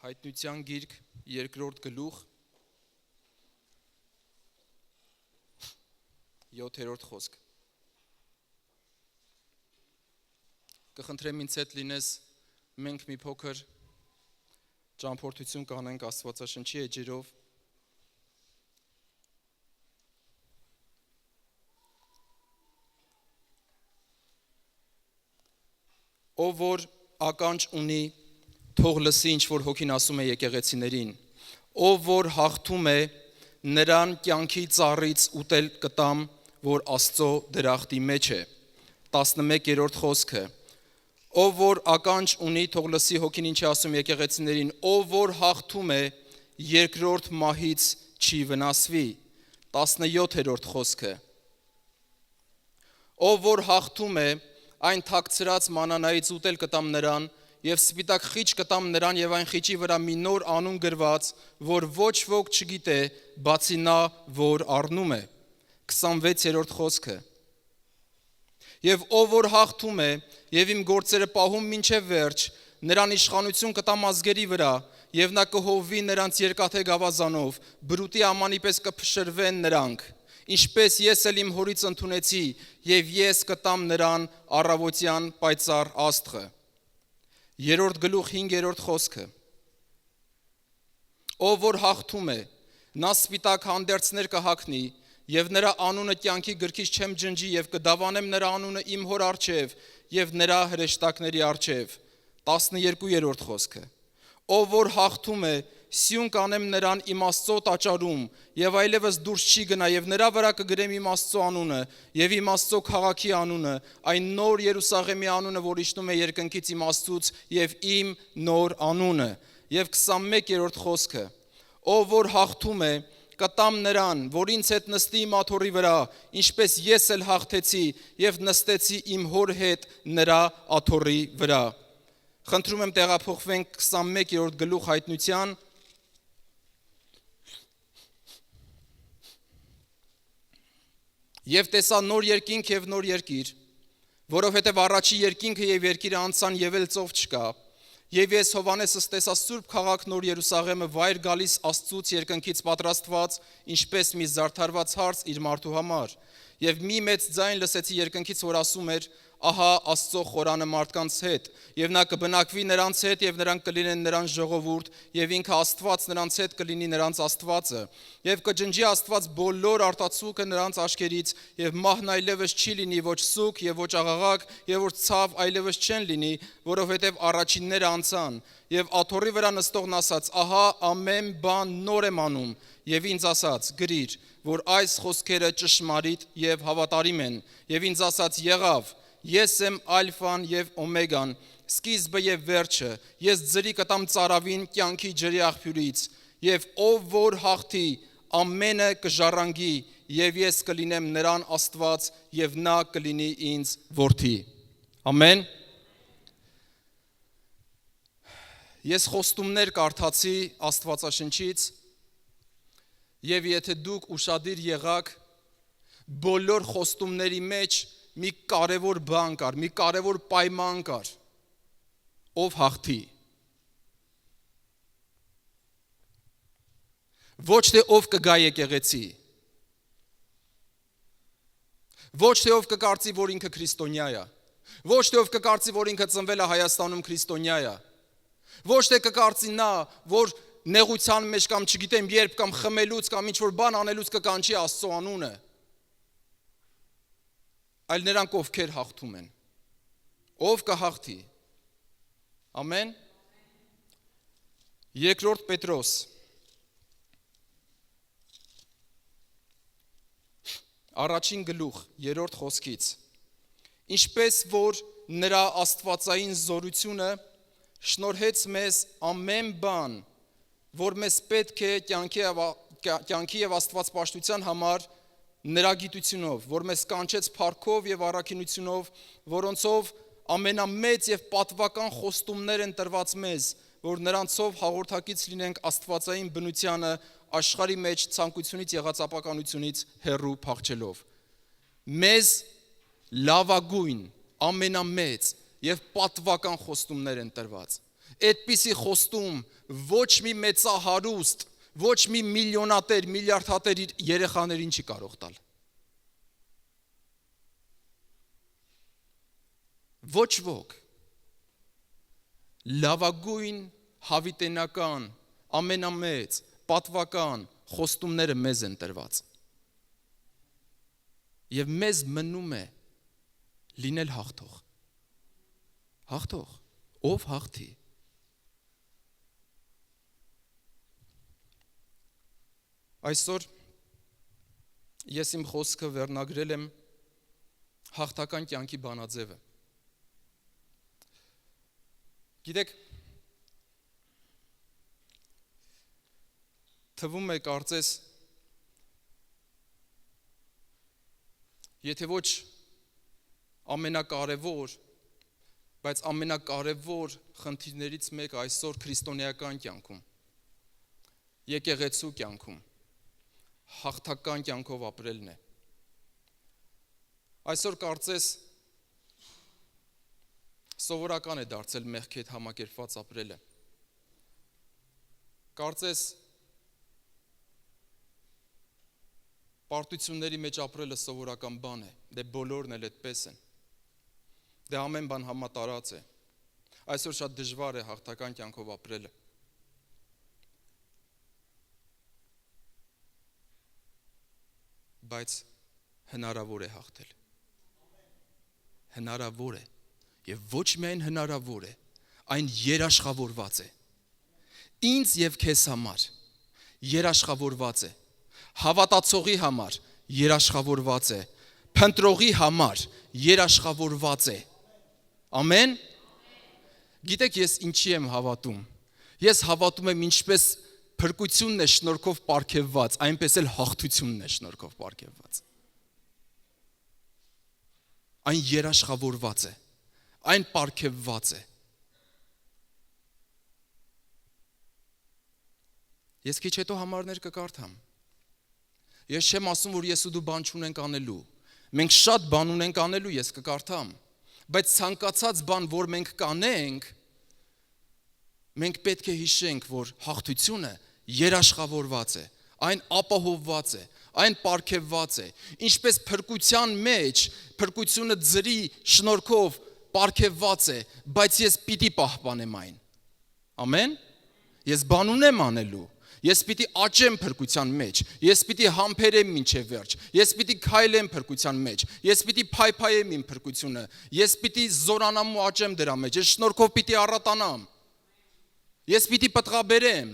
Հայտնության գիրք, 2-րդ գլուխ, 7-րդ խոսք։ Կխնդրեմ ինձ հետ լինես, մենք մի փոքր ճամփորդություն կանենք Աստվածաշնչի էջերով։ Ով որ ականջ ունի, թող լսի, ինչ որ հոգին ասում է եկեղեցիներին, ով որ հաղթում է, նրան կյանքի ծառից ուտել կտամ, որ Աստծո դրախտի մեջ է։ 11-րդ խոսքը։ Ով որ ականջ ունի, թող լսի հոգին ինչ է ասում եկեղեցիներին, ով որ հաղթում է, երկրորդ մահից չի վնասվի։ 17-րդ խոսքը։ Ով որ հաղթում է, այն թաքցրած մանանայից ուտել կտամ նրան, և սպիտակ խիչ կտամ նրան, և այն խիչի վրա մի նոր անուն գրված, որ ոչ ոք չգիտե, բացի նա, որ առնում է։ 26-րդ խոսքը։ Եվ ով որ հաղթում է, և իմ գործերը պահում մինչև վերջ, նրան իշխանություն կտամ ազգերի վրա, և նա կհովվի նրանց երկաթե գավազանով, բրուտի ամանի պես կփշրվեն նրանք, ինչպես ես էլ իմ հորից ընդունեցի, և ես կտամ նրան առավոտյան պայծառ աստղը։ 3-րդ գլուխ 5-րդ խոսքը։ Ով որ հաղթում է, նա սպիտակ հանդերձներ կհագնի, և նրա անունը կյանքի գրքից չեմ ջնջի, և կդավանեմ նրա անունը իմ հոր առջև, և նրա հրեշտակների առջև։ 12-րդ խոսքը։ Ով որ հաղթում է, սյուն կանեմ նրան իմ Աստծո տաճարում, և այլևս դուրս չի գնա, և նրա վրա կգրեմ իմ Աստծո անունը, և իմ Աստծո քաղաքի անունը, այն նոր Երուսաղեմի անունը, որ իջնում է երկնքից իմ Աստծուց, և իմ նոր անունը։ Եվ 21-րդ խոսքը։ Ով որ հաղթում է, կտամ նրան, որ ինձ հետ նստի իմ աթոռի վրա, ինչպես ես էլ հաղթեցի և նստեցի իմ հոր հետ նրա աթոռի վրա։ Խնդրում եմ տեղափոխվենք 21-րդ գլուխ Հայտնության։ Եվ տեսա նոր երկինք և նոր երկիր, որովհետև առաջի երկինքը և երկիրը անցան և էլ ծով չկա։ Եվ ես Հովհաննեսս տեսա Սուրբ քաղաք նոր Երուսաղեմը վայր գալիս Աստծուց երկնքից պատրաստված, ինչպես մի զարդարված հարց իր մարդու համար։ Եվ մի մեծ ձայն լսեցի երկնքից, որ ասում էր. ահա Աստծո խորանը մարդկանց հետ, և նա կբնակվի նրանց հետ, և նրանք կլինեն նրանց ժողովուրդ, և ինքը Աստված նրանց հետ կլինի նրանց Աստվածը, և կջնջի Աստված բոլոր արտացուլքը նրանց աչքերից, և մահն այլևս չի լինի, ոչ սուգ, և ոչ աղաղակ, և ոչ ցավ այլևս չեն լինի, որովհետև առաջինները անցան։ Եվ աթոռի վրա նստողն ասաց. ահա ամեն բան նոր եմ անում, և ինձ ասաց. գրիր, որ այս խոսքերը ճշմարիտ և հավատարիմ են, և ինձ ասաց. եղավ, ես եմ ալֆան և օմեգան, սկիզբը և վերջը, ես ձրի կտամ ծարավին կյանքի ջրի աղբյուրից, և ով որ հաղթի, ամենը կժառանգի, և ես կլինեմ նրան Աստված, և նա կլինի ինձ որդի։ Ամեն։ Ես խոստումներ կարդացի Աստվածաշնչից, և եթե դուք ուշադիր եղաք, բոլոր խոստումների մեջ մի կարևոր բան կար, մի կարևոր պայման կար, ով հաղթի։ Ոչ թե ով կգա եկեղեցի, ոչ թե ով կկարծի, որ ինքը քրիստոնյա է, ոչ թե ով կկարծի, որ ինքը ծնվել է Հայաստանում քրիստոնյա է, ոչ թե կկարծի նա, որ նեղության մեջ կամ չգիտեմ երբ կամ խմելուց կամ ինչ-որ բան անելուց կկանչի Աստծո անունը, այլ նրանք ովքեր հաղթում են, ով կհաղթի։ Ամեն։ 2 Պետրոս 1 գլուխ 3 խոսքից. Ինչպես որ նրա աստվածային զորությունը շնորհեց մեզ ամեն բան, որ մեզ պետք է կյանքի և աստվածպաշտության համար, նրա գիտությունով, որ մեզ կանչեց փառքով և առաքինությունով, որոնցով ամենամեծ և պատվական խոստումներ են տրված մեզ, որ նրանցով հաղորդակից լինենք աստվածային բնությանը աշխարհի մեջ ցանկությունից եղած ապականությունից հեռու փախչելով։ Մեզ լավագույն, ամենամեծ և պատվական խոստումներ են տրված։ Այդպիսի խոստում ոչ մի մեծահարուստ, ոչ մի միլիոնատեր, միլիարդատեր իր երեխաներին չի կարող տալ։ Ոչ ոք։ Լավագույն հավիտենական, ամենամեծ, պատվական խոստումները մեզ են տրված։ Եվ մեզ մնում է լինել հաղթող։ Հաղթող, ով հաղթի։ Այսօր ես իմ խոսքը վերնագրել եմ հաղթական կյանքի բանաձևը։ Գիտեք, թվում է կարծես, եթե ոչ ամենակարևոր, բայց ամենակարևոր խնդիրներից մեկը այսօր քրիստոնեական կյանքում, եկեղեցու կյանքում, հաղթական կյանքով ապրելն է։ Այսօր կարծես սովորական է դարձել մեղքի հետ համակերպված ապրելը։ Կարծես պարտությունների մեջ ապրելը սովորական բան է, դե բոլորն էլ այդպես են։ Դե ամեն բան համատարած է։ Այսօր շատ դժվար է հաղթական կյանքով ապրելը։ Բայց հնարավոր է հաղթել։ Հնարավոր է, եւ ոչ միայն հնարավոր է, այն երաշխավորված է։ Ինձ եւ քեզ համար երաշխավորված է։ Հավատացողի համար երաշխավորված է։ Փնտրողի համար երաշխավորված է։ Ամեն։ Գիտեք, ես ինչի եմ հավատում։ Ես հավատում եմ ինչպես փրկությունն է շնորհքով պարգևված, այնպես էլ հաղթությունն է շնորհքով պարգևված։ Այն երաշխավորված է, այն պարգևված է։ Ես քիչ հետո համարներ կկարդամ։ Ես չեմ ասում, որ ես ու դու բան չունենք անելու։ Մենք շատ բան ունենք անելու, ես կկարդամ, բայց ցանկացած բան, որ մենք կանենք, մենք պետք է հիշենք, որ հաղթությունը երաշխավորված է, այն ապահովված է, այն պարգևված է, ինչպես փրկության մեջ, փրկությունը ձրի շնորհքով պարգևված է, բայց ես պիտի պահպանեմ այն։ Ամեն։ Ես բան ունեմ անելու, ես պիտի աճեմ փրկության մեջ, ես պիտի համբերեմ մինչև վերջ, ես պիտի քայլեմ փրկության մեջ, ես պիտի փայփայեմ իմ փրկությունը, ես պիտի զորանամ ու աճեմ դրա մեջ, ես շնորհքով պիտի առատանամ, ես պիտի պտղաբերեմ,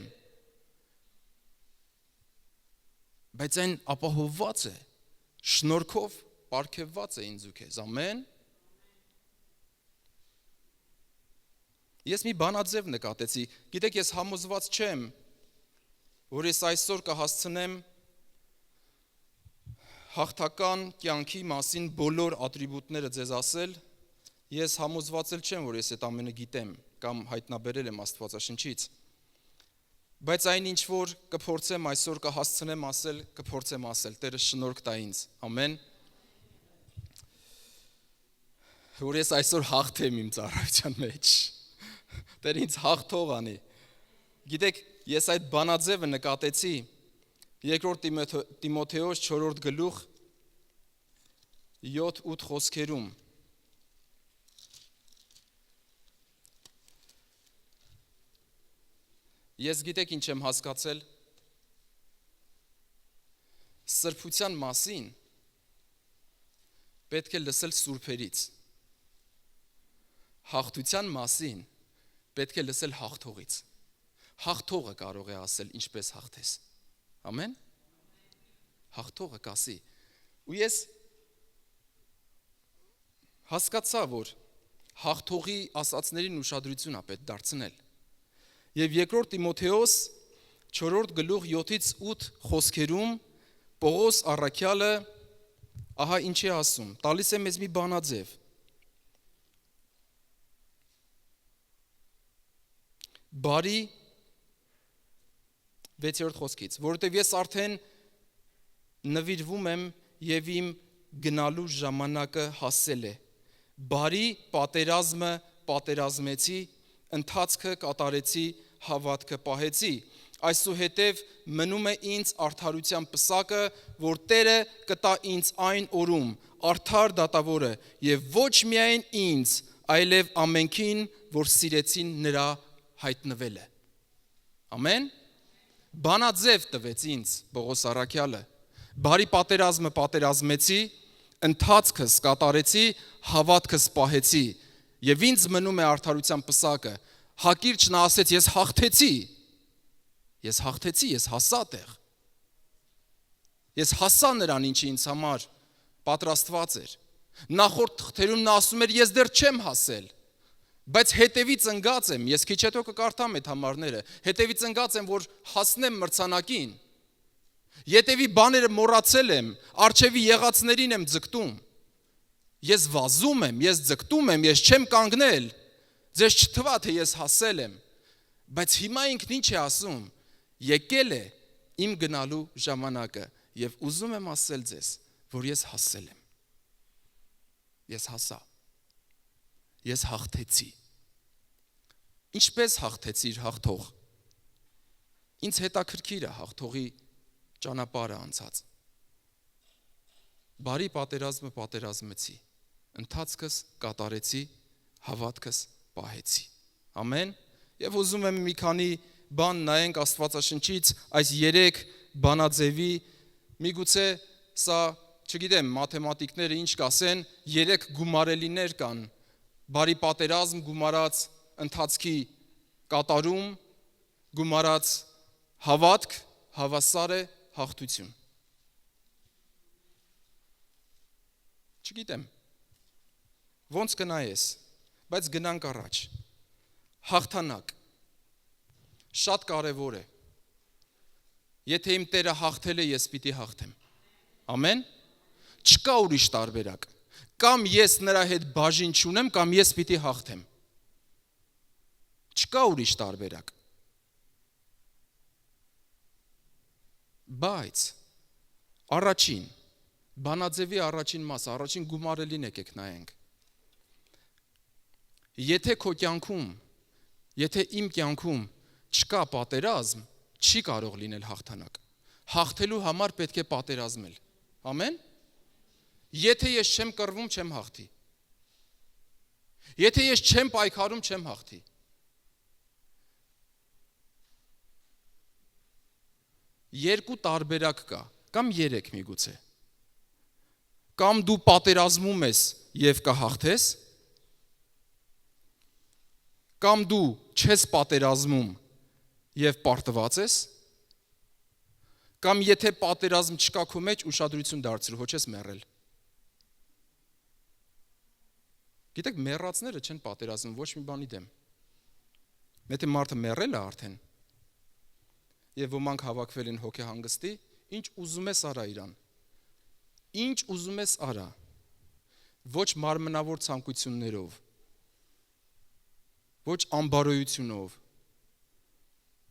բայց այն ապահովված է, շնորհքով պարգևված է ինձ ու քեզ, ամեն։ Ես մի բանաձև նկատեցի, գիտեք, ես համոզված չեմ, որ ես այսօր կհասցնեմ հաղթական կյանքի մասին բոլոր ատրիբուտները ձեզ ասել, ես համոզված էլ չեմ, որ ես այդ ամենը գիտեմ կամ հայտնաբերել եմ Աստվածաշնչից, բայց այն ինչ որ կփորձեմ այսօր կհասցնեմ ասել, կփորձեմ ասել, Տերը շնորհք տա ինձ, ամեն, որ ես այսօր հաղթեմ իմ ծառայության մեջ, Տեր ինձ հաղթող անի։ Գիտեք, ես այդ բանաձևը նկատեցի 2 Տիմոթեոս 4 գլուխ 7-8 խոսքերում։ Ես գիտեք ինչ եմ հասկացել, սրբության մասին պետք է լսել սուրբերից, հաղթության մասին պետք է լսել հաղթողից, հաղթողը կարող է ասել ինչպես հաղթես, ամեն, հաղթողը կասի, ու ես հասկացա, որ հաղթողի ասածներին ուշադրություն է պետք դարձնել, և 2 Տիմոթեոս 4 գլուխ 7-8 խոսքերում Պողոս առաքյալը ահա ինչ է ասում, տալիս է մեզ մի բանաձև, բարի 6-րդ խոսքից, որովհետև ես արդեն նվիրվում եմ և իմ գնալու ժամանակը հասել է, բարի պատերազմը պատերազմեցի, ընթացքը կատարեցի, հավատքը պահեցի։ Այսուհետև մնում է ինձ արդարության պսակը, որ Տերը կտա ինձ այն օրում, արդար դատավորը, եւ ոչ միայն ինձ, այլև ամենքին, որ սիրեցին նրա հայտնվել է։ Ամեն։ Բանաձև տվեց ինձ Պողոս առաքյալը։ Բարի պատերազմը պատերազմեցի, ընթացքս կատարեցի, հավատքս պահեցի, եւ ինձ մնում է արդարության պսակը։ Հակիրճն ասեց, ես հաղթեցի, ես հասա տեղ։ Ես հասա նրան, ինչի ինձ համար պատրաստված էր։ Նախորդ թղթերում նա ասում էր, ես դեռ չեմ հասել, բայց հետևից ընկած եմ, ես քիչ հետո կկարդամ այդ համարները, հետևից ընկած եմ, որ հասնեմ մրցանակին։ Ետևի բաները մոռացել եմ, արջևի եղածներին եմ ձգտում։ Ես վազում եմ, ես ձգտում եմ, ես չեմ կանգնել։ Ձեզ չթվա, թե ես հասել եմ, բայց հիմա ինքն ինչ է ասում, եկել է իմ գնալու ժամանակը եւ ուզում եմ ասել ձեզ, որ ես հասել եմ։ Ես հասա։ Ես հաղթեցի։ Ինչպես հաղթեցիր հաղթող։ Ինձ հետաքրքիր է հաղթողի ճանապարհը անցած։ Բարի պատերազմը պատերազմեցի, ընթացքս կատարեցի, հավատքս պահեցի։ Ամեն։ Եվ ուզում եմ մի քանի բան նայենք Աստվածաշնչից այս 3 բանաձևի, միգուցե սա, չգիտեմ, մաթեմատիկները ինչ կասեն, 3 գումարելիներ կան, բարի պատերազմ գումարած ընթացքի կատարում, գումարած հավատք, հավասար է հաղթություն։ Չգիտեմ, ոնց կնայես, բայց գնանք առաջ։ Հաղթանակ, շատ կարևոր է։ Եթե իմ Տերը հաղթել է, ես պիտի հաղթեմ։ Ամեն։ Չկա ուրիշ տարբերակ։ Կամ ես նրա հետ բաժին չունեմ, կամ ես պիտի հաղթեմ։ Չկա ուրիշ տարբերակ։ Բայց առաջին, բանաձևի առաջին մասը, առաջին գումարելին եկեք նայենք։ Եթե քո կյանքում, եթե իմ կյանքում չկա պատերազմ, չի կարող լինել հաղթանակ։ Հաղթելու համար պետք է պատերազմել։ Ամեն։ Եթե ես չեմ կռվում, չեմ հաղթի։ Եթե ես չեմ պայքարում, չեմ հաղթի։ Երկու տարբերակ կա, կամ 3 միգուցե։ Կամ դու պատերազմում ես եւ կհաղթես, կամ դու չես պատերազմում եւ պարտված ես, կամ եթե պատերազմ չկա քո մեջ, ուշադրություն դարձրու, ոչ ես մեռել։ Գիտեք, մեռածները չեն պատերազմում ոչ մի բանի դեմ։ Եթե մարդը մեռել է արդեն, եւ ոմանք հավաքվել են հոգեհանգստի, ինչ ուզում ես արա իրան։ Ինչ ուզում ես արա։ Ոչ մարմնավոր ցանկություններով, ոչ անբարոյությունով,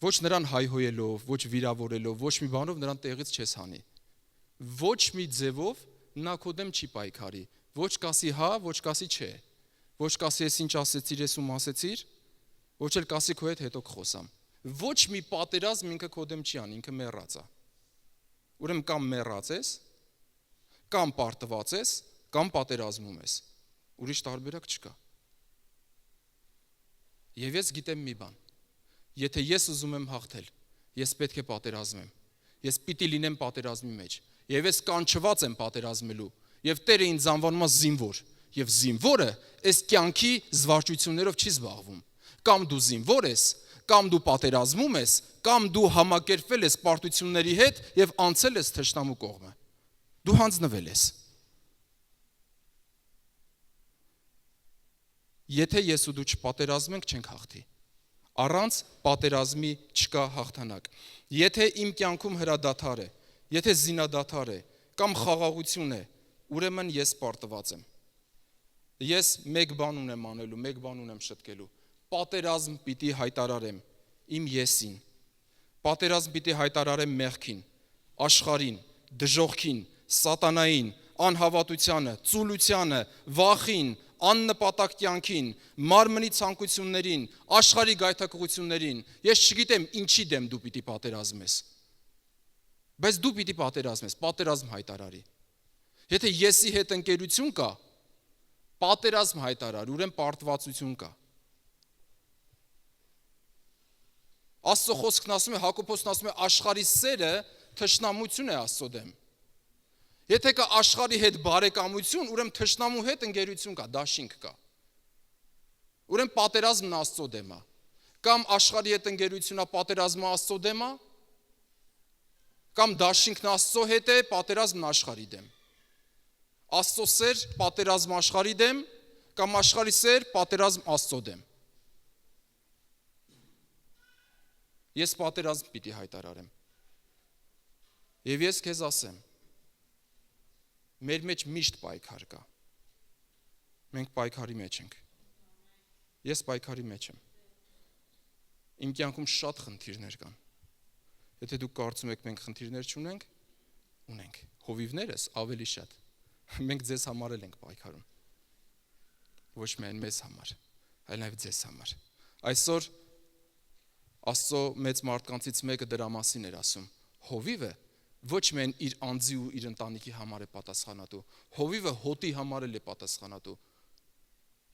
ոչ նրան հայհոյելով, ոչ վիրավորելով, ոչ մի բանով նրան տեղից չես հանի։ Ոչ մի ձևով նա քո դեմ չի պայքարի։ Ոչ կասի հա, ոչ կասի չէ։ Ոչ կասի ես ինչ ասեցիր, ես ում ասեցիր, ոչ էլ կասի քո հետ հետո կխոսամ։ Ոչ մի պատերազմ ինքը քո դեմ չի անի, ինքը մեռած է։ Ուրեմն կամ մեռած ես, կամ պարտված ես, կամ պատերազմում ես։ Ուրիշ տարբերակ չկա։ Եվ ես գիտեմ մի բան. եթե ես ուզում եմ հաղթել, ես պետք է պատերազմեմ։ Ես պիտի լինեմ պատերազմի մեջ։ Եվ ես կանչված եմ պատերազմելու։ Եվ Տերը ինձ անվանում է զինվոր։ Եվ զինվորը այս կյանքի զվարճություններով չի զբաղվում։ Կամ դու զինվոր ես, կամ դու պատերազմում ես, կամ դու համակերպվել ես պարտությունների հետ եւ անցել ես թշնամու կողմը։ Դու հանձնվել ես։ Եթե ես ու դու չպատերազմենք, չենք հաղթի։ Առանց պատերազմի չկա հաղթանակ։ Եթե իմ կյանքում հրադադար է, եթե զինադադար է, կամ խաղաղություն է, ուրեմն ես պարտված եմ։ Ես մեկ բան ունեմ անելու, մեկ բան ունեմ շտկելու։ Պատերազմ պիտի հայտարարեմ իմ եսին։ Պատերազմ պիտի հայտարարեմ մեղքին, աշխարհին, դժոխքին, սատանային, անհավատությանը, ծուլությանը, վախին, աննպատակ կյանքին, մարմնի ցանկություններին, աշխարհի գայթակղություններին։ Ես չգիտեմ ինչի դեմ դու պիտի պատերազմես։ Բայց դու պիտի պատերազմես, պատերազմ հայտարարի։ Եթե եսի հետ ընկերություն կա, պատերազմ հայտարար, ուրեմն պարտվածություն կա։ Աստծո խոսքն ասում է, Հակոբոսն ասում է, աշխարհի սերը թշնամություն է Աստծո դեմ։ Եթե կա աշխարհի հետ բարեկամություն, ուրեմն թշնամու հետ ընկերություն կա, դաշինք կա։ Ուրեմն պատերազմն Աստծո դեմ է։ Կամ աշխարհի հետ ընկերությունա պատերազմը Աստծո դեմ է, կամ դաշինքն Աստծո հետ է, պատերազմն աշխարհի դեմ։ Աստծո սեր, պատերազմ աշխարհի դեմ, կամ աշխարհի սեր, պատերազմ Աստծո դեմ։ Ես պատերազմ պիտի հայտարարեմ։ Եվ ես քեզ ասեմ, մեր մեջ միշտ պայքար կա։ Մենք պայքարի մեջ ենք։ Ես պայքարի մեջ եմ։ Իմ կյանքում շատ խնդիրներ կան։ Եթե դուք կարծում եք մենք խնդիրներ չունենք, ունենք։ Հովիվներս ավելի շատ։ Մենք ձեզ համար ենք պայքարում։ Ոչ միայն մեզ համար, այլ նաև ձեզ համար։ Այսօր Աստծո մեծ մարդկանցից մեկը դրա մասին էր ասում։ Հովիվը ոչ միայն իր անձի ու իր ընտանիքի համար է պատասխանատու, հովիվը հոտի համար է պատասխանատու։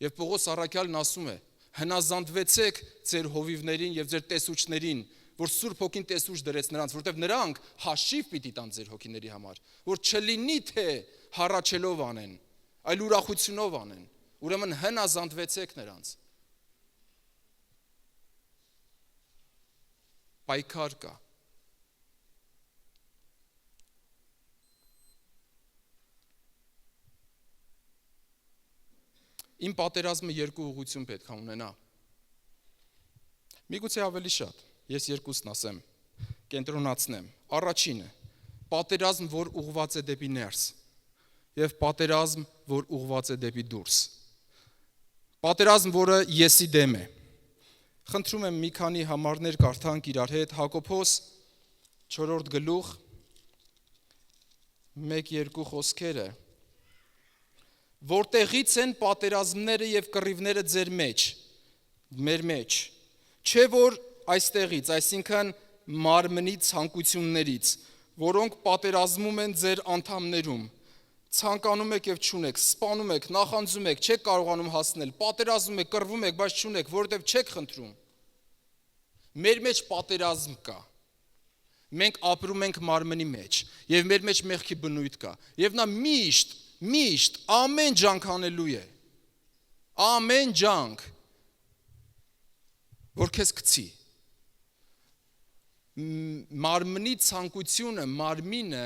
Եվ Պողոս առաքյալն ասում է. հնազանդվեցեք ձեր հովիվներին եւ ձեր տեսուչներին, որ Սուրբ Հոգին տեսուչ դրեց նրանց, որտեղ նրանք հաշիվ պիտի տան ձեր հոգիների համար, որ չլինի թե հառաչելով անեն, այլ ուրախությունով անեն։ Ուրեմն հնազանդվեցեք նրանց։ Պայքար կա։ Իմ պատերազմը երկու ուղղություն պետք է ունենա։ Միգուցե ավելի շատ, ես երկուսն ասեմ, կենտրոնացնեմ։ Առաջինը, պատերազմ, որ ուղղված է դեպի ներս, եւ պատերազմ, որ ուղղված է դեպի դուրս։ Պատերազմ, որը եսի դեմ է։ Խնդրում եմ մի քանի համարներ կարդանք իրար հետ, Հակոբոս 4-րդ գլուխ 1-2 խոսքերը, որտեղից են պատերազմները եւ կռիվները ձեր մեջ, մեր մեջ, չէ որ այստեղից, այսինքն մարմնի ցանկություններից, որոնք պատերազմում են ձեր անդամներում, ցանկանում եք եւ չունեք, սպանում եք, նախանձում եք, չեք կարողանում հասնել, պատերազմում եք, կռվում եք, բայց չունեք, որովհետեւ չեք խնդրում։ Մեր մեջ պատերազմ կա։ Մենք ապրում ենք մարմնի մեջ եւ մեր մեջ մեղքի բնույթ կա։ Եվ նա միշտ ամեն ջանք անելու է։ Ամեն ջանք, որ քեզ գցի։ Մարմնի ցանկությունը, մարմինը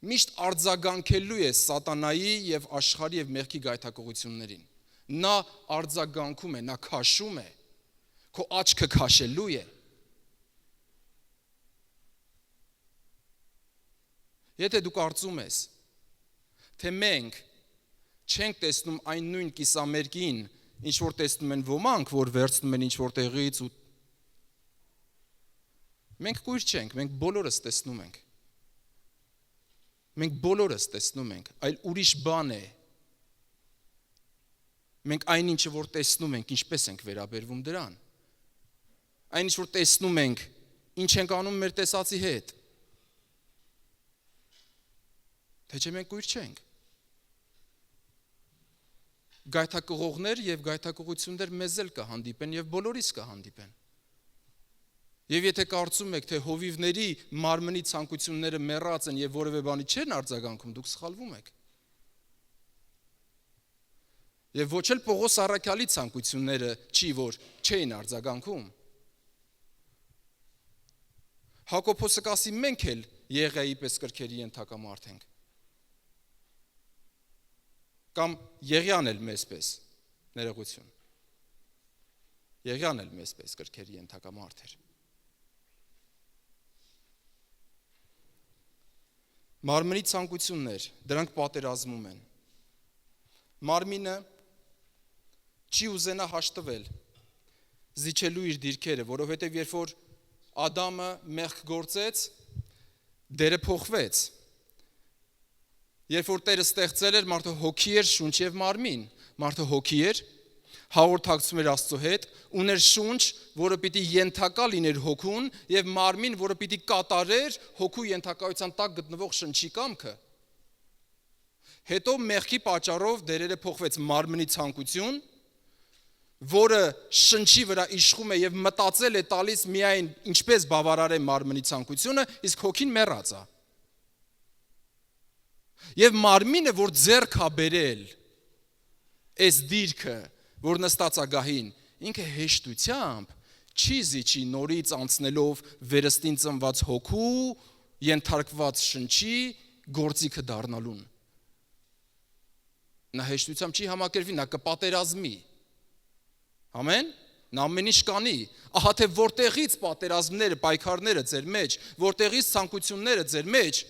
միշտ արձագանքելու է սատանայի եւ աշխարհի եւ մեղքի գայթակղություններին։ Նա արձագանքում է, նա քաշում է, քո աչքը քաշելու է։ Եթե դու կարծում ես, թե մենք չենք տեսնում այն նույն կիսամերկին, ինչ որ տեսնում են ոմանք, որ վերցնում են ինչ որ տեղից ու մենք կույր չենք, մենք բոլորս տեսնում ենք։ Մենք բոլորս տեսնում ենք, այլ ուրիշ բան է։ Մենք այն ինչը որ տեսնում ենք, ինչպես ենք վերաբերվում դրան։ Այն ինչ որ տեսնում ենք, ինչ ենք անում մեր տեսածի հետ։ Թե չէ մենք կույր չենք։ Գայթակղողներ եւ գայթակղություններ մեզ էլ կհանդիպեն եւ բոլորիս կհանդիպեն։ Եվ եթե կարծում եք, թե հովիվների մարմնի ցանկությունները մեռած են եւ որևէ բանի չեն արձագանքում, դուք սխալվում եք։ Եվ ոչ էլ Պողոս առաքյալի ցանկությունները չի, որ չէին արձագանքում։ Հակոբոսը կասի մենք էլ Եղիայի պես կրքերի ենթակամարդ ենք։ Կամ Եղիան էլ մեզ պես, ներողություն։ Եղիան էլ մեզ պես կրքերի ենթակամարդ էր։ Մարմնի ցանկություններ, դրանք պատերազմում են։ Մարմինը չի ուզենա հաշտվել, զիջելու իր դիրքերը, որովհետև երբ որ Ադամը մեղք գործեց, դերը փոխվեց։ Երբ որ Տերը ստեղծել էր, մարդը հոգի էր, շունչ եւ մարմին, Մարդը հոգի էր, հաղորդակցում էր Աստծո հետ, ուներ շունչ, որը պիտի ենթակա լիներ հոգուն, եւ մարմին, որը պիտի կատարեր հոգու ենթակայության տակ գտնվող շնչի կամքը։ Հետո մեղքի պատճառով դերերը փոխվեց մարմնի ցանկություն, որը շնչի վրա իշխում է եւ մտածել է տալիս միայն ինչպես բավարարե մարմնի ցանկությունը, իսկ հոգին մեռած է։ Եվ մարմինը, որ ձեռք է բերել այս դիրքը, որ նստած է գահին, ինքը հեշտությամբ չի զիջի նորից անցնելով վերստին ծնված հոգու, ենթարկված շնչի գործիքը դառնալուն։ Նա հեշտությամբ չի համակերպվի, նա կպատերազմի։ Ամեն։ Նա ամեն ինչ կանի։ Ահա թե որտեղից պատերազմները, պայքարները ձեր մեջ, որտեղից ցանկությունները ձեր մեջ,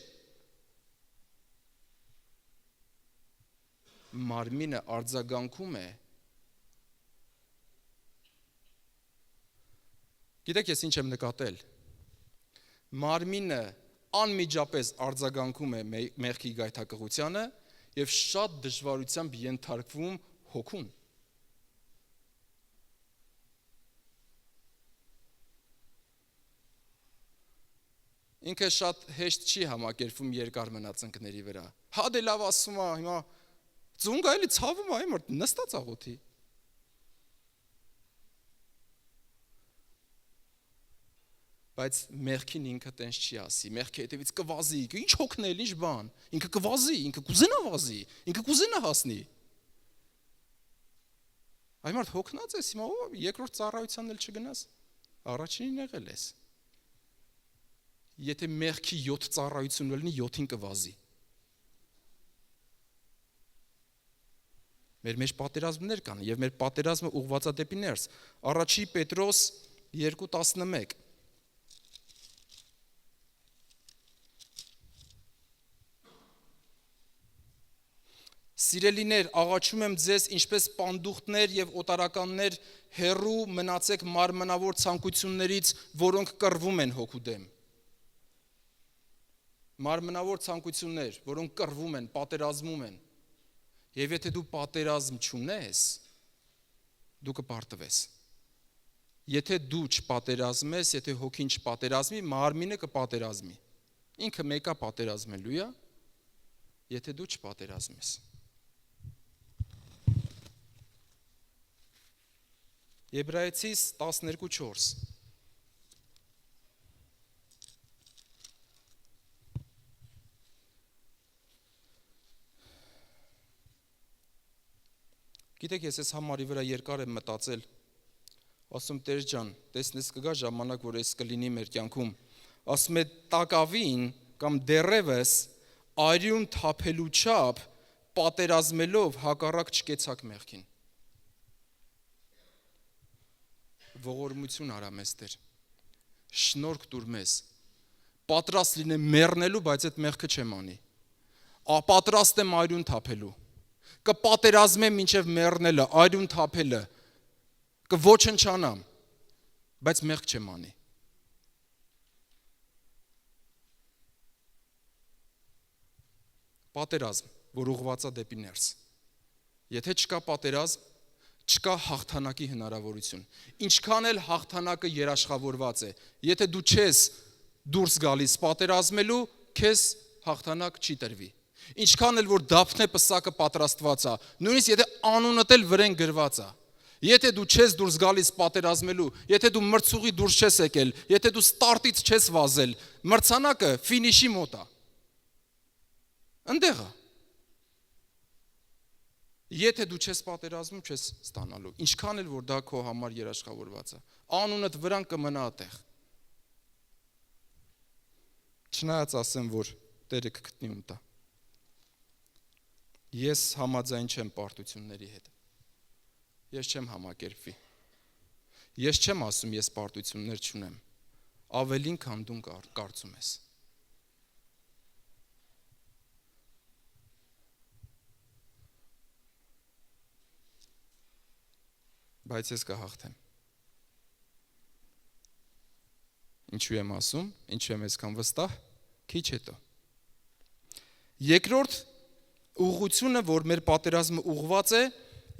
մարմինը արձագանքում է։ Գիտեք ես ինչ եմ նկատել։ Մարմինը անմիջապես արձագանքում է մեղքի գայթակղությանը եւ շատ դժվարությամբ ենթարկվում հոգուն։ Ինքը շատ հեշտ չի համակերպվում երկար մնացնկների վրա։ Հա դե լավ ասում է, հիմա ծունգ այլի ցավում է, այմար նստած աղոթի։ Բայց մեղքին ինքը տենց չի ասի, մեղքի հետևից կվազի, ինչ հոգնել, ինչ բան, ինքը կվազի, ինքը կուզենա վազի, ինքը կուզենա հասնի։ Այմար հոգնած ես, հիմա երկրորդ ծառայությանն էլ չգնաս, առաջինին եղել ես։ Եթե մեղքի 7 ծառայություն լինի, 7-ին կվազի։ Մեր մեջ պատերազմներ կան, եւ մեր պատերազմը ուղղված է դեպի ներս։ Առաջի Պետրոս 2:11 Սիրելիներ, աղաչում եմ ձեզ, ինչպես պանդուխտներ եւ օտարականներ հեռու մնացեք մարմնավոր ցանկություններից, որոնք կռվում են հոգու դեմ։ Մարմնավոր ցանկություններ, որոնք կռվում են, պատերազմում են։ Եվ եթե դու պատերազմ չունես, դու կպարտվես։ Եթե դու չպատերազմես, եթե հոգին չպատերազմի, մարմինը կպատերազմի։ Ինքը մեկա պատերազմելու է, եթե դու չպատերազմես։ Եբրայեցիս 12:4 Գիտեք, ես այս համարի վրա երկար եմ մտածել, ասում Տեր ջան, տեսնես կգա ժամանակ, որ այս կլինի մեր կյանքում, ասում է տակավին կամ դեռևս արյուն թափելու չափ պատերազմելով հակառակ չկեցակ մեղքին։ Ողորմություն արա մեզ Տեր, շնորհք տուր մեզ, պատրաստ լինեմ մեռնելու, բայց այդ մեղքը չեմ անի, պատրաստ եմ արյուն թափելու, կպատերազմեմ մինչև մեռնելը, արյուն թափելը, կոչնչանամ, բայց մեղք չեմ անի։ Պատերազմ, որ ուղղված է դեպի ներս։ Եթե չկա պատերազմ, չկա հաղթանակի հնարավորություն։ Ինչքան էլ հաղթանակը երաշխավորված է, եթե դու չես դուրս գալիս պատերազմելու, քեզ հաղթանակ չի տրվի։ Ինչքան էլ որ դափնե պսակը պատրաստված է, նույնիսկ եթե անունդ էլ վրեն գրված է, եթե դու չես դուրս գալիս պատերազմելու, եթե դու մրցուղի դուրս չես եկել, եթե դու ստարտից չես վազել, մրցանակը ֆինիշի մոտ է։ Ընդեղ է։ Եթե դու չես պատերազմում, չես ստանալու, ինչքան էլ որ դա քո համար երաշխավորված է, անունդ վրան կմնա այդտեղ։ Չնայած ասեմ, որ Տերը կգտնի ում տա։ Ես համաձայն չեմ պարտությունների հետ։ Ես չեմ համակերպվի։ Ես չեմ ասում, ես պարտություններ չունեմ։ Ավելին, քան դու կարծում ես։ Բայց ես կհաղթեմ։ Ինչու եմ ասում, ինչու եմ այսքան վստահ, քիչ հետո։ Երկրորդ ուղղությունը, որ մեր պատերազմը ուղղված է,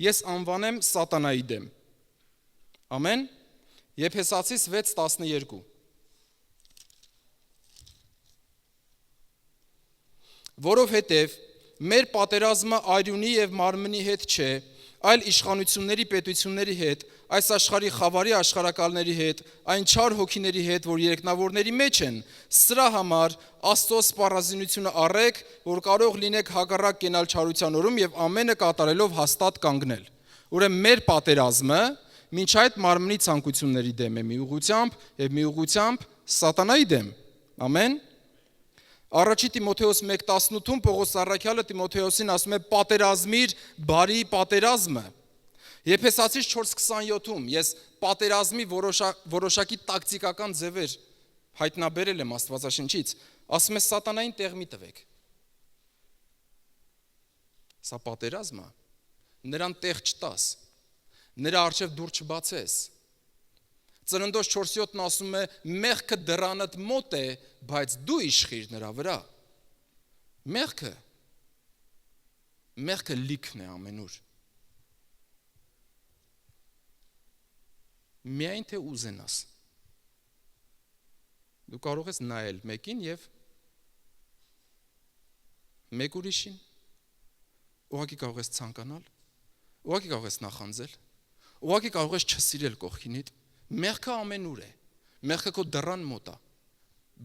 ես անվանեմ սատանայի դեմ։ Ամեն։ Եփեսացիս 6:12։ Որովհետև մեր պատերազմը արյունի եւ մարմնի հետ չէ, այլ իշխանությունների պետությունների հետ, այս աշխարհի խավարի աշխարհակալների հետ, այն չար հոգիների հետ, որ երկնավորների մեջ են։ Սրա համար Աստծո սպառազինությունը առեք, որ կարող լինեք հակառակ կենալ չարության օրում եւ ամենը կատարելով հաստատ կանգնել։ Ուրեմն մեր պատերազմը մինչ այդ մարմնի ցանկությունների դեմ է մի ուղությամբ եւ մի ուղությամբ սատանայի դեմ։ Ամեն։ Առաջի Տիմոթեոս 1:18-ում Պողոս առաքյալը Տիմոթեոսին ասում է պատերազմիր բարի պատերազմը։ Եփեսացիս 4:27-ում ես պատերազմի որոշակի տակտիկական ձևեր հայտնաբերել եմ Աստվածաշնչից, ասում է սատանային տեղ մի տվեք։ Սա պատերազմ է, նրան տեղ չտաս, նրա առջև դուռ չբացես։ Ծննդոց 4:7-ն ասում է մեղքը դռանդ մոտ է, բայց դու իշխիր նրա վրա։ Մեղքը լիքն է ամենուր։ Միայն թե ուզենաս։ Դու կարող ես նայել մեկին եւ մեկ ուրիշին, ուղղակի կարող ես ցանկանալ, ուղղակի կարող ես նախանձել, ուղղակի կարող ես չսիրել կողքինիդ։ Մեղքը ամենուր է, մեղքը քո դռան մոտ է,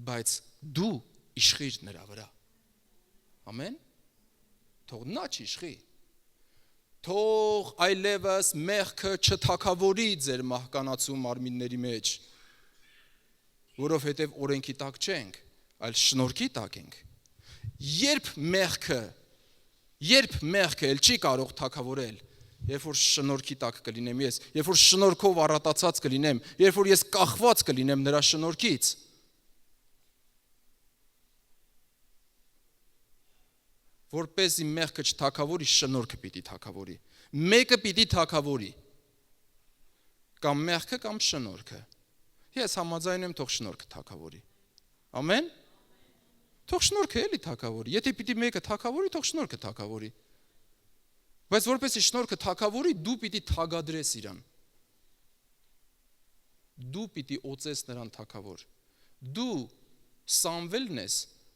բայց դու իշխիր նրա վրա։ Ամեն։ Թող նա չիշխի։ Թող այլևս մեղքը չթակավորի ձեր մահկանացու մարմինների մեջ, որովհետև օրենքի տակ չենք, այլ շնորհքի տակ ենք։ Երբ մեղքը էլ չի կարող թակավորել, երբ որ շնորհքի տակ կլինեմ ես, երբ որ շնորհքով առատացած կլինեմ, երբ որ ես կախված կլինեմ նրա շնորհքից, որպեսզի մեղքը չթակավորի, շնորհքը պիտի թակավորի։ Մեկը պիտի թակավորի։ Կամ մեղքը, կամ շնորհքը։ Ես համաձայն եմ, թող շնորհքը թակավորի։ Ամեն։ Թող շնորհքը էլի թակավորի։ Եթե պիտի մեկը թակավորի, թող շնորհքը թակավորի։ Բայց որպեսզի շնորհքը թակավորի, դու պիտի թագադրես իրան։ Դու պիտի օծես նրան թակավոր։ Դու Սամվելն ես,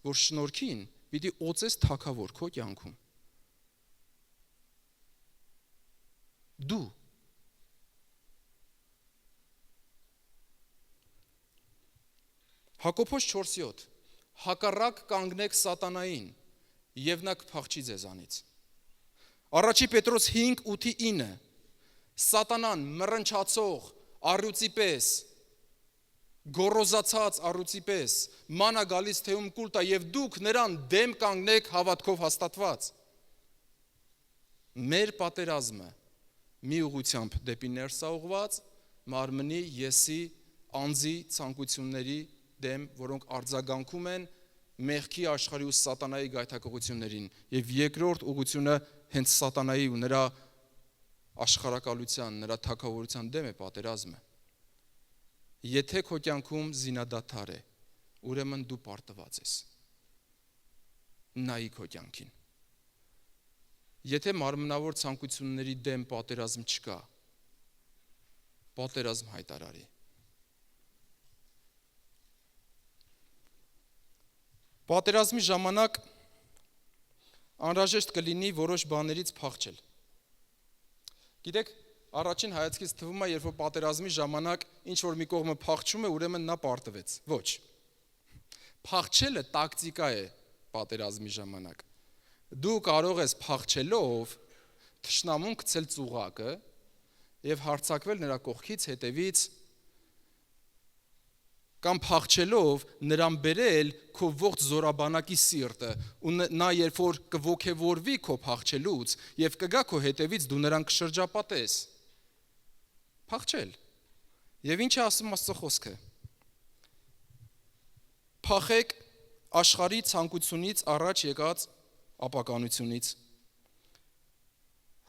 որ շնորհքին պիտի օծես թակավոր քո կյանքում։ Դու Հակոբոս 4:7 հակառակ կանգնեք սատանային, եւ նա կփախչի ձեզանից։ Առաջի Պետրոս 5:8-9 Սատանան մռնչացող առյուծի պես, գոռոզացած առյուծի պես, մանա գալիս թեում կուլտա եւ դուք նրան դեմ կանգնեք հավատքով հաստատված։ Մեր պատերազմը մի ուղությամբ դեպի ներսա ուղված, մարմնի, եսի, անձի ցանկությունների դեմ, որոնք արձագանքում են մեղքի աշխարհի ու սատանայի գայթակղություններին, եւ երկրորդ ուղությունը հենց սատանայի ու նրա աշխարհակալության, նրա թագավորության դեմ է պատերազմը։ Եթե քո կյանքում զինադադար է, ուրեմն դու պարտված ես։ Նայի քո կյանքին։ Եթե մարմնավոր ցանկությունների դեմ պատերազմ չկա, պատերազմ հայտարարի։ Պատերազմի ժամանակ անհրաժեշտ կլինի որոշ բաներից փախչել։ Գիտեք, առաջին հայացքից թվում է, երբ որ պատերազմի ժամանակ ինչ որ մի կողմը փախչում է, ուրեմն նա պարտվեց։ Ոչ։ Փախչելը տակտիկա է պատերազմի ժամանակ։ Դու կարող ես փախչելով թշնամուն գցել ծուղակը եւ հարձակվել նրա կողքից, հետևից, կամ փախչելով նրան բերել քո ողջ զորաբանակի սիրտը, ու նա երբ որ կողքեվորվի քո փախչելուց եւ կգա քո հետևից, դու նրան կշրջապատես։ Փախչել։ Եվ ինչ է ասում Աստծո խոսքը։ Փախեք աշխարհի ցանկությունից առաջ եկած ապականությունից։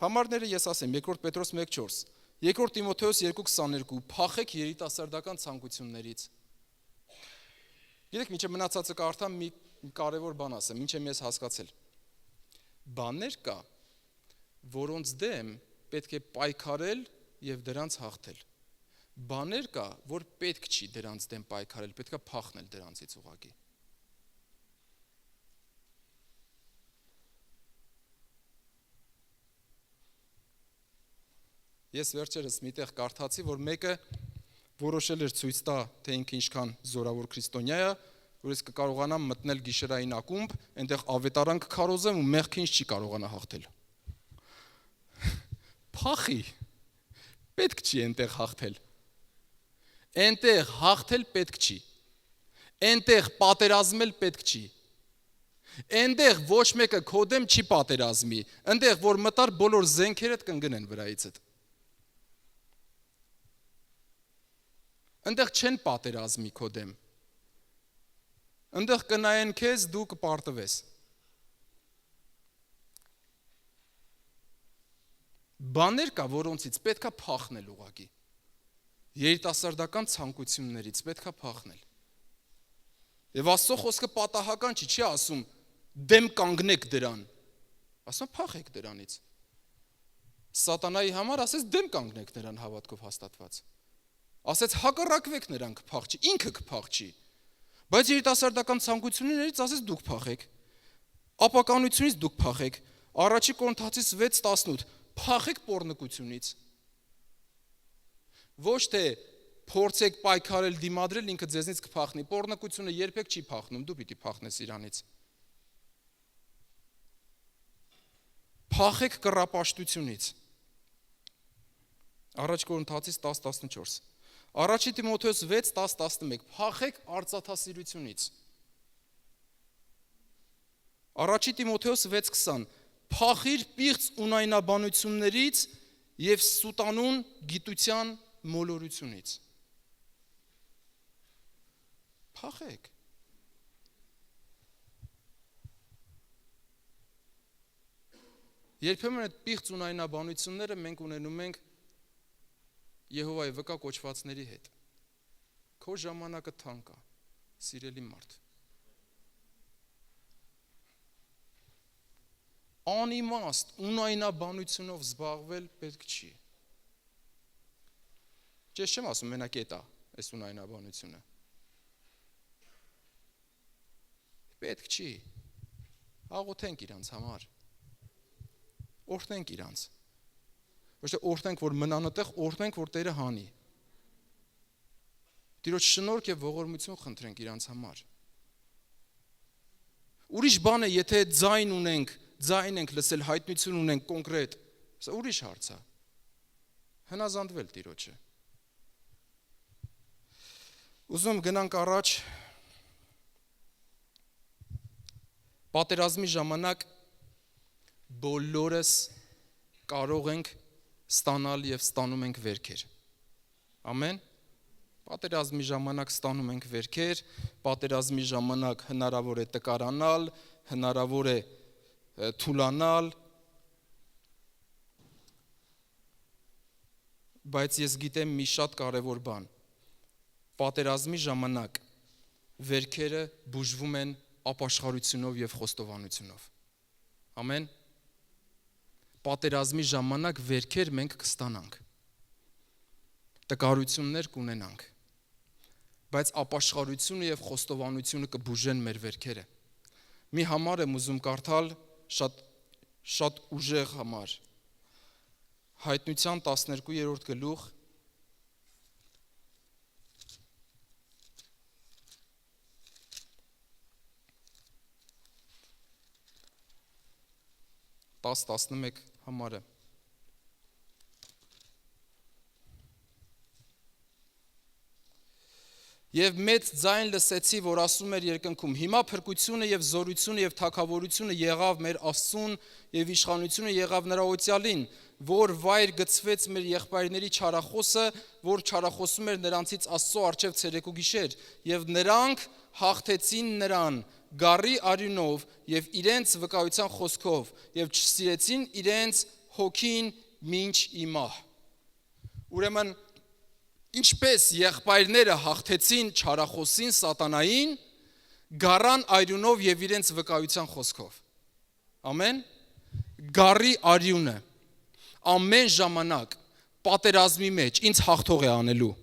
Համարները ես ասեմ, 2 Պետրոս 1:4, 2 Տիմոթեոս 2:22, փախեք երիտասարդական ցանկություններից։ Գիտեք, մինչև մնացածը կարդամ մի կարևոր բան ասեմ, ինչ եմ ես հասկացել։ Բաներ կա, որոնց դեմ պետք է պայքարել եւ դրանց հաղթել։ Բաներ կա, որ պետք չի դրանց դեմ պայքարել, պետք է փախնել դրանցից ուղղակի։ Ես վերջերս միտեղ կարդացի, որ մեկը որոշել էր ցույց տա, թե ինքը ինչքան զորավոր քրիստոնյա է, որ ես կկարողանամ մտնել գիշերային ակումբ, այնտեղ ավետարան կքարոզեմ ու մեղքը ինձ չի կարողանա հաղթել։ Փախի։ Պետք չի այնտեղ հաղթել։ Այնտեղ հաղթել պետք չի։ Այնտեղ պատերազմել պետք չի։ Այնտեղ ոչ մեկը քո դեմ չի պատերազմի։ Այնտեղ որ մտար բոլոր զենքերդ կընկնեն վրայիցդ։ Այնտեղ չեն պատերազմի քո դեմ։ Այնտեղ կնայեն քեզ, դու կպարտվես։ Բաներ կա, որոնցից պետքա փախնել ուղղակի։ Երիտասարդական ցանկություններից պետքա փախնել։ Եվ Աստծո խոսքը պատահական չի ասում դեմ կանգնեք դրան։ Ասում փախեք դրանից։ Սատանայի համար ասես դեմ կանգնեք դրան հավատքով հաստատված։ Ասեց հակառակվեք նրան կփախչի, ինքը կփախչի։ Բայց երիտասարդական ցանկություններից ասես դուք փախեք։ Ապականությունից դուք փախեք։ Առաջի Կորինթացիս 6:18 փախեք պոռնկությունից։ Ոչ թե փորձեք պայքարել դիմադրել, ինքը ձեզնից կփախնի։ Պոռնկությունը երբեք չի փախնում, դու պիտի փախնես իրանից։ Փախեք կռապաշտությունից։ Առաջ Կորինթացիս 10:14։ Առաջի Տիմոթեոս 6:10-11 փախեք արծաթասիրությունից։ Առաջի Տիմոթեոս 6:20 փախիր պիղծ ունայնաբանություններից եւ սուտանուն գիտության մոլորությունից։ Փախեք։ Երբեմն այդ պիղծ ունայնաբանությունները մենք ունենում ենք Եհովայի վկա կոչվածների հետ։ Քո ժամանակը թանկ է, սիրելի մարդ։ Անիմաստ ունայնաբանությունով զբաղվել պետք չի։ Ես չեմ ասում մենակ էտա, այս ունայնաբանությունը։ Պետք չի։ Աղոթենք իրանց համար։ Օրհնենք իրանց։ Ոչ թե օրհնենք, որ մնան այդտեղ, օրհնենք, որ Տերը հանի։ Տիրոջ շնորհք եւ ողորմություն խնդրենք իրանց համար։ Ուրիշ բան է, եթե ձայն ենք լսել, հայտնություն ունենք կոնկրետ, սա ուրիշ հարց է։ Հնազանդվել Տիրոջը։ Ուզում գնանք առաջ։ Պատերազմի ժամանակ բոլորս կարող ենք ստանալ եւ ստանում ենք վերքեր։ Ամեն։ Պատերազմի ժամանակ ստանում ենք վերքեր, պատերազմի ժամանակ հնարավոր է տկարանալ, հնարավոր է թուլանալ, բայց ես գիտեմ մի շատ կարևոր բան։ Պատերազմի ժամանակ վերքերը բուժվում են ապաշխարությունով եւ խոստովանությունով։ Ամեն։ Պատերազմի ժամանակ վերքեր մենք կստանանք, տկարություններ կունենանք, բայց ապաշխարությունը եւ խոստովանությունը կբուժեն մեր վերքերը։ Մի համար եմ ուզում կարդալ շատ ուժեղ համար։ Հայտնության 12-րդ գլուխ 10-11 համարը։ Եվ մեծ ձայն լսեցի, որ ասում էր երկնքում. հիմա փրկությունը եւ զորությունը եւ թագավորությունը եղավ մեր Աստծուն եւ իշխանությունը եղավ նրա օծյալին, որ վայր գծվեց մեր եղբայրների չարախոսը, որ չարախոսում էր նրանցից Աստծո առջև ցերեկ ու գիշեր, եւ նրանք հաղթեցին նրան գառի արյունով եւ իրենց վկայության խոսքով եւ չսիրեցին իրենց հոգին մինչ իմահ։ Ուրեմն ինչպես եղբայրները հաղթեցին չարախոսին սատանային, գառան արյունով եւ իրենց վկայության խոսքով։ Ամեն։ Գառի արյունը։ ամեն ժամանակ պատերազմի մեջ ինձ հաղթող է անելու։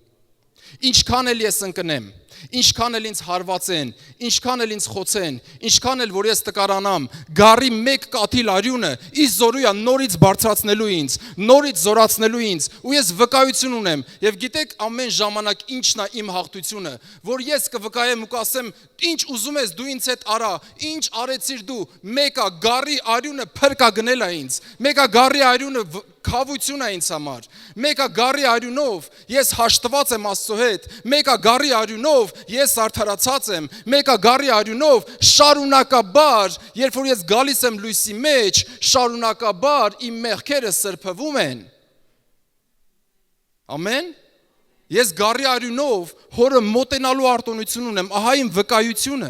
Ինչքան էլ ես ընկնեմ, ինչքան էլ ինձ հարվածեն, ինչքան էլ ինձ խոցեն, ինչքան էլ որ ես տկարանամ, գառի մեկ կաթիլ արյունը իս զորույա նորից բարձրացնելու ինձ, նորից զորացնելու ինձ, ու ես վկայություն ունեմ, եւ գիտեք ամեն ժամանակ ինչն է իմ հաղթությունը, որ ես կվկայեմ ու կասեմ, ինչ ուզում ես դու ինձ հետ արա, ինչ արեցիր դու, մեկա գառի արյունը փրկա գնել է ինձ, մեկա գառի արյունը քավություն է ինձ համար, մեկա գառի արյունով ես հաշտված եմ Աստծո հետ, մեկա գառի արյունով ես արդարացած եմ, մեկա գառի արյունով շարունակաբար, երբ որ ես գալիս եմ լույսի մեջ, շարունակաբար իմ մեղքերը սրբվում են։ Ամեն։ Ես գառի արյունով հորը մոտենալու արտոնություն ունեմ, ահա իմ վկայությունը։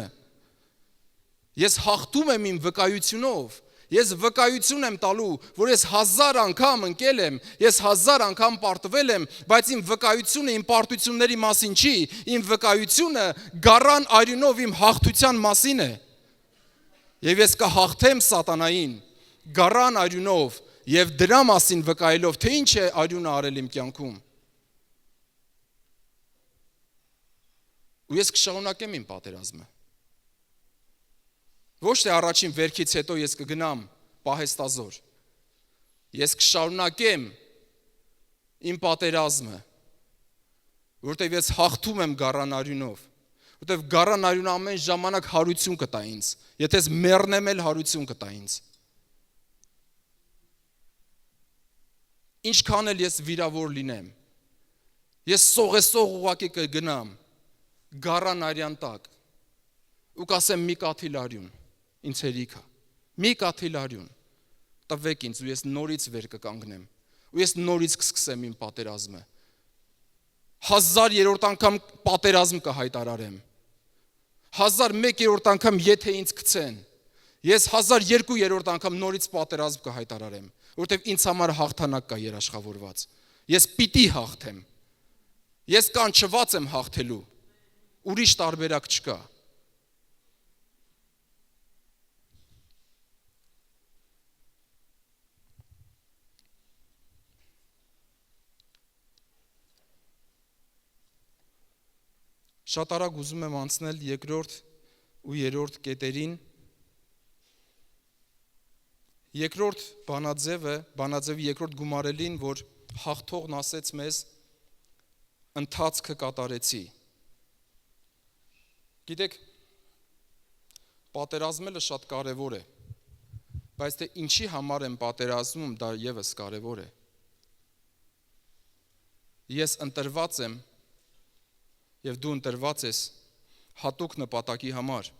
Ես հաղթում եմ իմ վկայությունով։ Ես վկայություն եմ տալու, որ ես 1000 անգամ ընկել եմ, ես 1000 անգամ պարտվել եմ, բայց իմ վկայությունը իմ պարտությունների մասին չի, իմ վկայությունը գառան արյունով իմ հաղթության մասին է։ Եվ ես կհաղթեմ սատանային գառան արյունով եւ դրա մասին վկայելով, թե ինչ է արյունը արել իմ կյանքում։ Ու ես կշարունակեմ իմ պատերազմը։ Ոչ թե առաջին վերքից հետո ես կգնամ պահեստազոր։ Ես կշարունակեմ իմ պատերազմը, որտեղ ես հաղթում եմ գառան արյունով, որտեղ գառան արյունը ամեն ժամանակ հարություն կտա ինձ, եթե ես մեռնեմ էլ հարություն կտա ինձ։ Ինչքան էլ ես վիրավոր լինեմ, ես սողեսող ուղակի կգնամ գառան արյան տակ ու կասեմ մի կաթիլ արյուն ինձ հերիք է, մի կաթիլ արյուն տվեք ինձ ու ես նորից վեր կկանգնեմ ու ես նորից կսկսեմ իմ պատերազմը, 1000-րդ անգամ պատերազմ կհայտարարեմ, 1001-րդ անգամ եթե ինձ գցեն, ես 1002-րդ անգամ նորից պատերազմ կհայտարարեմ, որտեղ ինձ համար հաղթանակ կա երաշխավորված, ես պիտի հաղթեմ, ես կանչված եմ հաղթելու, ուրիշ տարբերակ չկա։ Շատ արագ ուզում եմ անցնել երկրորդ ու երրորդ կետերին։ Երկրորդ բանաձևի երկրորդ գումարելին, որ հաղթողն ասեց մեզ ընթացքը կատարեցի։ Գիտեք, պատերազմելը շատ կարևոր է, բայց թե ինչի համար եմ պատերազմում, դա ևս կարևոր է։ Ես ընտրված եմ և դու ընտրված ես հատուկ նպատակի համար։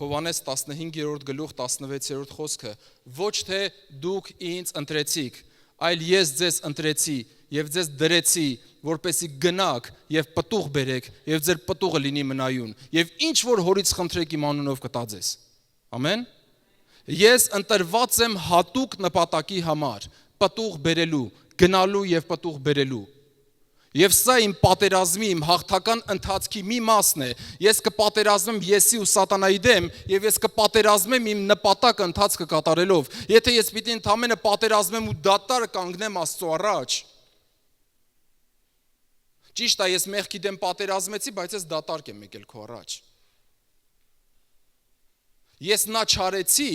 Հովհաննես 15:16 խոսքը, ոչ թե դուք ինձ ընտրեցիք, այլ ես ձեզ ընտրեցի և ձեզ դրեցի, որպեսզի գնաք և պտուղ բերեք և ձեր պտուղը լինի մնայուն և ինչ որ հորից խնդրեք իմ անունով կտա ձեզ։ Ամեն։ Ես ընտրված եմ հատուկ նպատակի համար, պտուղ բերելու, գնալու և պտուղ բերելու։ Եվ սա իմ պատերազմի, իմ հաղթական ընթացքի մի մասն է, ես կպատերազմեմ եսի ու սատանայի դեմ և ես կպատերազմեմ իմ նպատակ ընթացքը կատարելով, եթե ես պիտի ընդամենը պատերազմեմ ու դատար կանգնեմ Աստծո առաջ, ճիշտ է ես մեղքի դեմ պատերազմեցի, բայց ես դատարկ եմ եկել քո առաջ, ես նա չարեցի,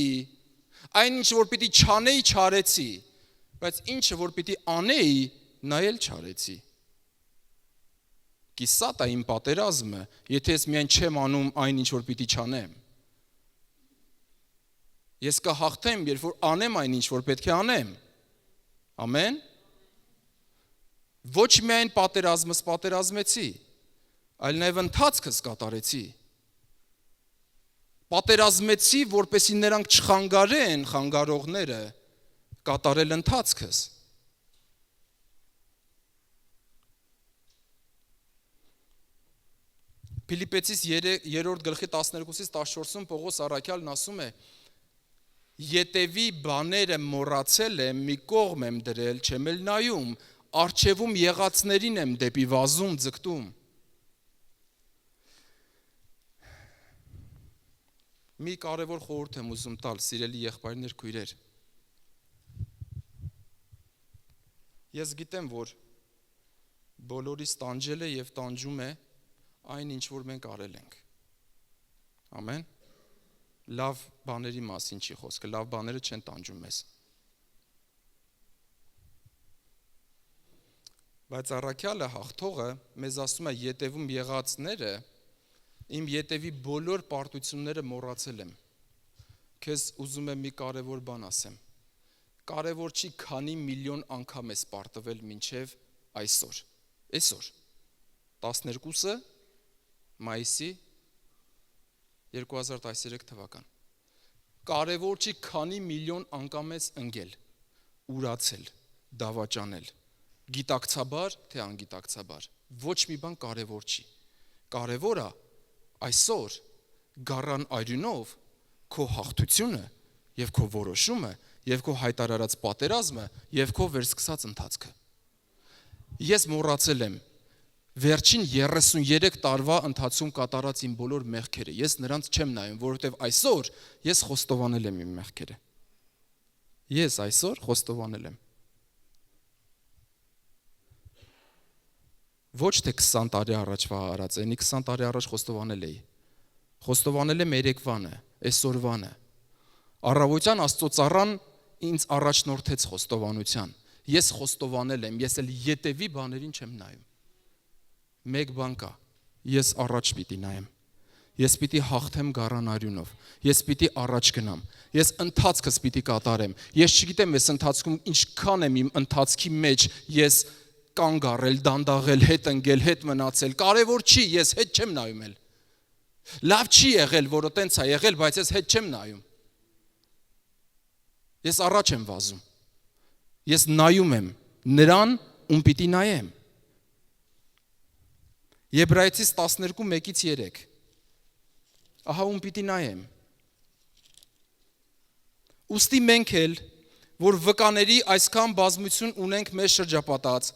այն ինչ որ պիտի չանեի չարեցի, բայց ինչը որ պիտի անեի, նա էլ չարեցի։ Կիսատ է իմ պատերազմը, եթե ես միայն չեմ անում այն, ինչ որ պիտի չանեմ։ Ես կհաղթեմ, երբ որ անեմ այն, ինչ որ պետք է անեմ։ Ամեն։ Ոչ միայն պատերազմս պատերազմեցի, այլ նաև ընթացքս կատարեցի։ Պատերազմեցի, որպեսզի նրանք չխանգարեն խանգարողները կատարել ընթացքս։ Փիլիպպեցիս 3:12-14-ում Պողոս առաքյալն ասում է. Ետևի բաները մոռացել եմ, մի կողմ եմ դրել, չեմ էլ նայում, առջևում եղածներին եմ դեպի վազում ձգտում։ Մի կարևոր խորհուրդ եմ ուզում տալ, սիրելի եղբայրներ, քույրեր։ Ես գիտեմ, որ բոլորիս տանջել է և տանջում է այն, ինչ որ մենք արել ենք։ Ամեն։ Լավ բաների մասին չի խոսքը, լավ բաները չեն տանջում մեզ։ Բայց առաքյալը հաղթողը մեզ ասում է ետևում եղածները, իմ ետևի բոլոր պարտությունները մոռացել եմ։ Քեզ ուզում եմ մի կարևոր բան ասեմ։ Կարևոր չի քանի միլիոն անգամ ես պարտվել մինչև այսօր։ Այսօր 12 մայիսի 2013 թվական։ Կարևոր չի քանի միլիոն անգամ ես ընկել, ուրացել, դավաճանել, գիտակցաբար, թե անգիտակցաբար։ Ոչ մի բան կարևոր չի։ Կարևորը այսօր գառան այրունով քո հաղթությունը և քո որոշումը և քո հայտարարած պատերազմը և քո վերսկսած ընթացքը։ Ես մոռացել եմ վերջին 33 տարվա ընթացքում կատարած իմ բոլոր մեղքերը։ Ես նրանց չեմ նայում, որովհետև այսօր ես խոստովանել եմ իմ մեղքերը։ Ես այսօր խոստովանել եմ։ Ոչ թե 20 տարի առաջվա արած, այնի 20 տարի առաջ խոստովանել էի։ Խոստովանել եմ երեկվանը, այսօրվանը։ Առավոտյան Աստծո ծառան ինձ առաջնորդեց խոստովանության։ Ես խոստովանել եմ, ես էլ ետևի բաներին չեմ նայում։ Մեկ բան կա, ես առաջ պիտի նայեմ։ Ես պիտի հաղթեմ գառան արյունով։ Ես պիտի առաջ գնամ։ Ես ընթացքս պիտի կատարեմ։ Ես չգիտեմ այս ընթացքում ինչքան եմ իմ ընթացքի մեջ ես կանգ առել, դանդաղել, հետ ընկել, հետ մնացել։ Կարևոր չի, ես հետ չեմ նայում էլ։ Լավ չի եղել, որը տենց է եղել, բայց ես հետ չեմ նայում։ Ես առաջ եմ վազում։ Ես նայում եմ նրան, ում պիտի նայեմ։ Եբրայեցիս 12:1-3 Ահա ում պիտի նայեմ։ Ուստի մենք էլ, որ վկաների այսքան բազմություն ունենք մեզ շրջապատած,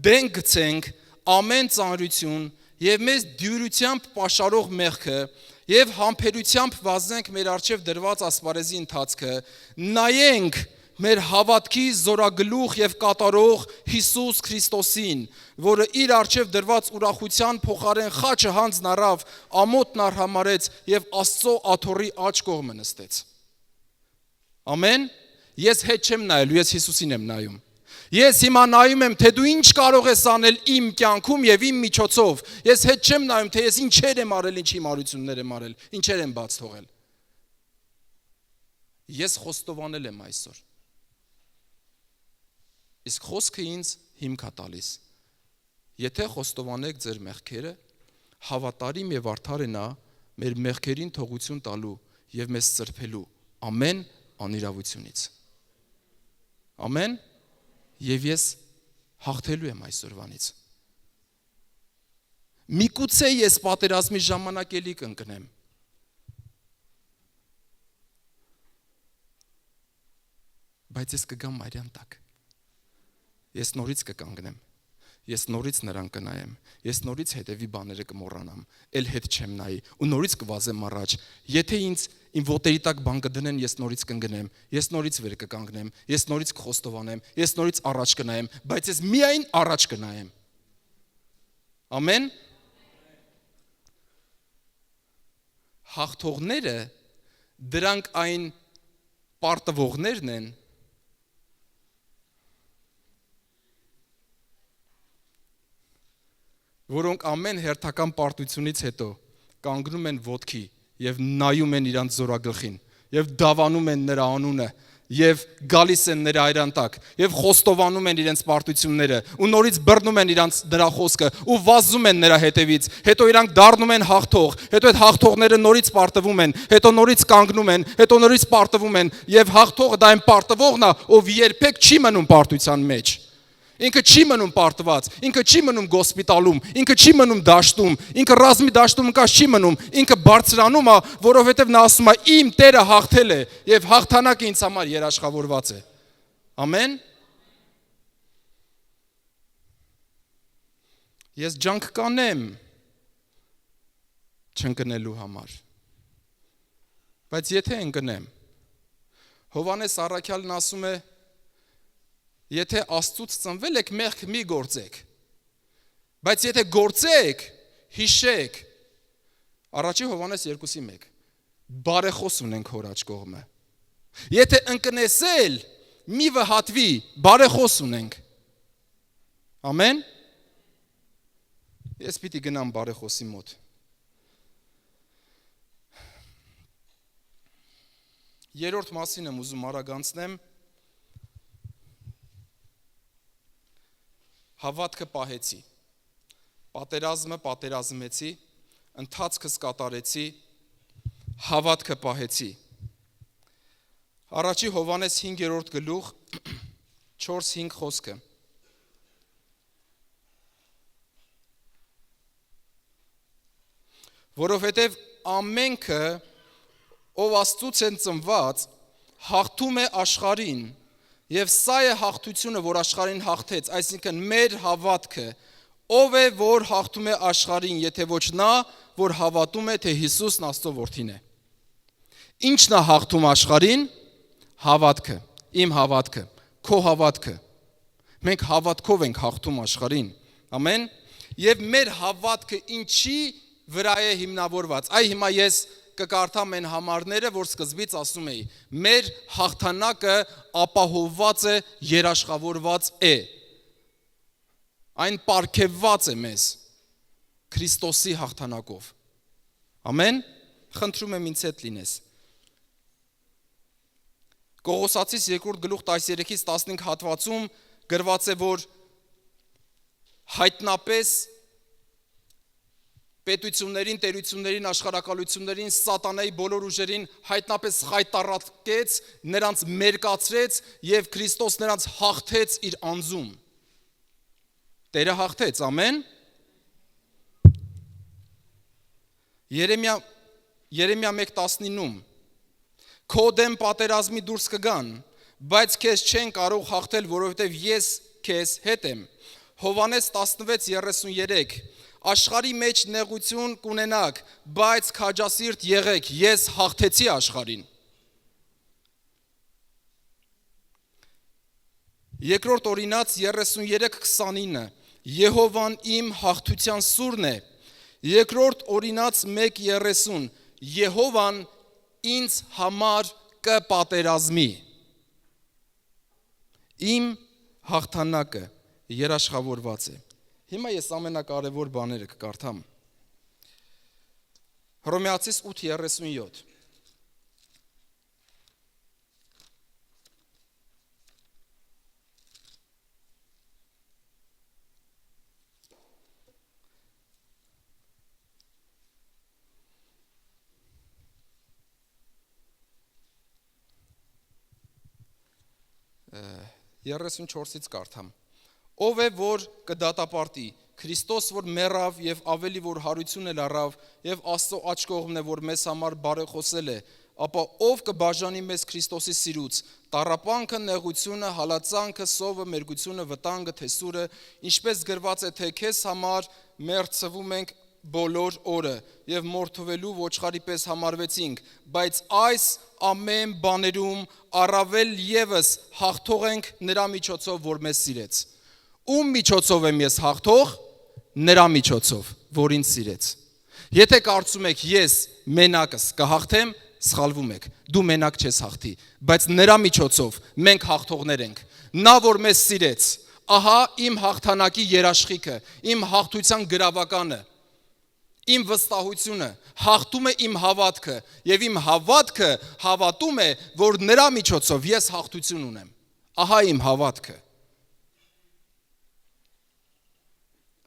դեն գցենք ամեն ծանրություն և մեզ դյուրությամբ պաշարող մեղքը և համբերությամբ վազենք մեր առջև դրված ասպարեզի ընթացքը, նայենք մեր հավատքի զորագլուխ և կատարող Հիսուս Քրիստոսին, որը իր առջև դրված ուրախության փոխարեն խաչը հանձն առավ, ամոթն արհամարհեց և Աստծո աթոռի աջ կողմը նստեց։ Ամեն։ Ես հետ չեմ նայելու, ես Հիսուսին եմ նայում։ Ես հիմա նայում եմ, թե դու ինչ կարող ես անել իմ կյանքում և իմ միջոցով։ Ես հետ չեմ նայում, թե ես ինչեր եմ արել, ինչ հիմարություններ եմ արել, ինչեր եմ բաց թողել։ Ես խոստովանել եմ այսօր։ Իսկ խոսքը ինձ հիմք է տալիս։ Եթե խոստովանեք ձեր մեղքերը, հավատարիմ և արդար է նա մեր մեղքերին թողություն տալու և մեզ սրբելու ամեն անիրավությունից։ Ամեն։ Եվ ես հաղթելու եմ այսօրվանից։ Միգուցե ես պատերազմի ժամանակ էլի կընկնեմ։ Բայց ես կգամ Մարիան տակ։ Ես նորից կկանգնեմ։ Ես նորից նրան կնայեմ։ Ես նորից հետևի բաները կմոռանամ, էլ հետ չեմ նայի ու նորից կվազեմ առաջ։ Եթե ինձ իմ ոտերի տակ բան կդնեն, ես նորից կընկնեմ, ես նորից վեր կկանգնեմ, ես նորից կխոստովանեմ, ես նորից առաջ կնայեմ, բայց ես միայն առաջ կնայեմ։ Ամեն։ Հաղթողները դրանք այն պարտվողներն են, որոնք ամեն հերթական պարտությունից հետո կանգնում են ոտքի և նայում են իրանց զորագլխին և դավանում են նրա անունը և գալիս են նրա այրան տակ և խոստովանում են իրենց պարտությունները ու նորից բռնում են իրանց նրա խոսքը ու վազում են նրա հետևից, հետո իրանք դառնում են հաղթող, հետո այդ հաղթողները նորից պարտվում են, հետո նորից կանգնում են, հետո նորից պարտվում են և հաղթողը դա այն պարտվողն է, ով երբեք չի մնում պարտության մեջ։ Ինքը չի մնում պարտված, ինքը չի մնում գոսպիտալում, ինքը չի մնում դաշտում, ինքը ռազմի դաշտում ընկած չի մնում, ինքը բարձրանում է, որովհետև նա ասում է իմ Տերը հաղթել է և հաղթանակը ինձ համար երաշխավորված է։ Ամեն։ Ես ջանք կանեմ չընկնելու համար։ Բայց եթե ընկնեմ, Հովհաննես առաքյալն ասում է Եթե Աստծուց ծնվել եք, մեղք մի գործեք։ Բայց եթե գործեք, հիշեք։ Առաջի Հովհաննես 2:1 բարեխոս ունենք հոր աջ կողմը։ Եթե ընկնեսել, մի վհատվի, բարեխոս ունենք։ Ամեն։ Ես պիտի գնամ բարեխոսի մոտ։ Երրորդ մասին եմ ուզում արագ անցնեմ։ Հավատքը պահեցի։ Պատերազմը պատերազմեցի, ընթացքս կատարեցի, հավատքը պահեցի։ Առաջի Հովհաննես 5-րդ գլուխ 4-5 խոսքը։ Որովհետև ամենքը, ով Աստծուց են ծնված, հաղթում է աշխարհին, եւ սա է հաղթությունը, որ աշխարհին հաղթեց, այսինքն մեր հավատքը, ով է, որ հաղթում է աշխարհին, եթե ոչ նա, որ հավատում է, թե Հիսուսն Աստծո որդին է։ Ինչն է հաղթում աշխարհին? Հավատքը, իմ հավատքը, քո հավատքը։ Մենք հավատքով ենք հաղթում աշխարհին։ Ամեն։ Եվ մեր հավատքը ինչի վրա է հիմնավորված։ Այ հիմա ես կկարդամ այն համարները, որ սկզբից ասում էի։ Մեր հաղթանակը ապահովված է, երաշխավորված է։ Այն պարգևված է մեզ Քրիստոսի հաղթանակով։ Ամեն։ Խնդրում եմ ինձ հետ լինես։ Կողոսացիս 2 գլուխ 13-ից 15 հատվածում գրված է, որ հայտնապես պետություններին, տերություններին, աշխարհակալություններին, սատանայի բոլոր ուժերին հայտնապես խայտառակեց, նրանց մերկացրեց եւ Քրիստոս նրանց հաղթեց իր անձում։ Տերը հաղթեց, ամեն։ Երեմիա 1:19-ում Քո դեմ պատերազմի դուրս կգան, բայց քեզ չեն կարող հաղթել, որովհետև ես քեզ հետ եմ։ Հովհաննես 16:33 Աշխարհի մեջ նեղություն կունենաք, բայց քաջասիրտ եղեք, ես հաղթեցի աշխարհին։ Երկրորդ Օրինաց 33:29 Եհովան իմ հաղթության սուրն է։ Երկրորդ Օրինաց 1:30 Եհովան ինձ համար կպատերազմի։ Իմ հաղթանակը երաշխավորված է։ Հիմա ես ամենակարևոր բաները կկարդամ։ Հռոմեացիս 8:37 34-ից կարդամ։ Ով է, որ կդատապարտի, Քրիստոս, որ մեռավ եւ ավելի որ հարություն էլ առավ եւ Աստծո աջ կողմն է, որ մեզ համար բարեխոսել է, ապա ով կբաժանի մեզ Քրիստոսի սիրուց, տառապանքը, նեղությունը, հալածանքը, սովը, մերգությունը, վտանգը, թեսուրը, ինչպես գրված է, թե քեզ համար մերձվում ենք բոլոր օրը եւ մորթվելու ոչխարի պես համարվեցինք, բայց այս ամեն բաներում առավել եւս հաղթող ենք նրա միջոցով, որ մեզ սիրեց։ Ում միջոցով եմ ես հաղթող? Նրա միջոցով, որ ինձ սիրեց։ Եթե կարծում եք ես մենակս կհաղթեմ, սխալվում եք։ Դու մենակ չես հաղթի, բայց նրա միջոցով մենք հաղթողներ ենք։ Նա, որ մեզ սիրեց, ահա իմ հաղթանակի երաշխիքը, իմ հաղթության գրավականը, իմ վստահությունը, հաղթում է իմ հավատքը, եւ իմ հավատքը հավատում է, որ նրա միջոցով ես հաղթություն ունեմ։ Ահա իմ հավատքը։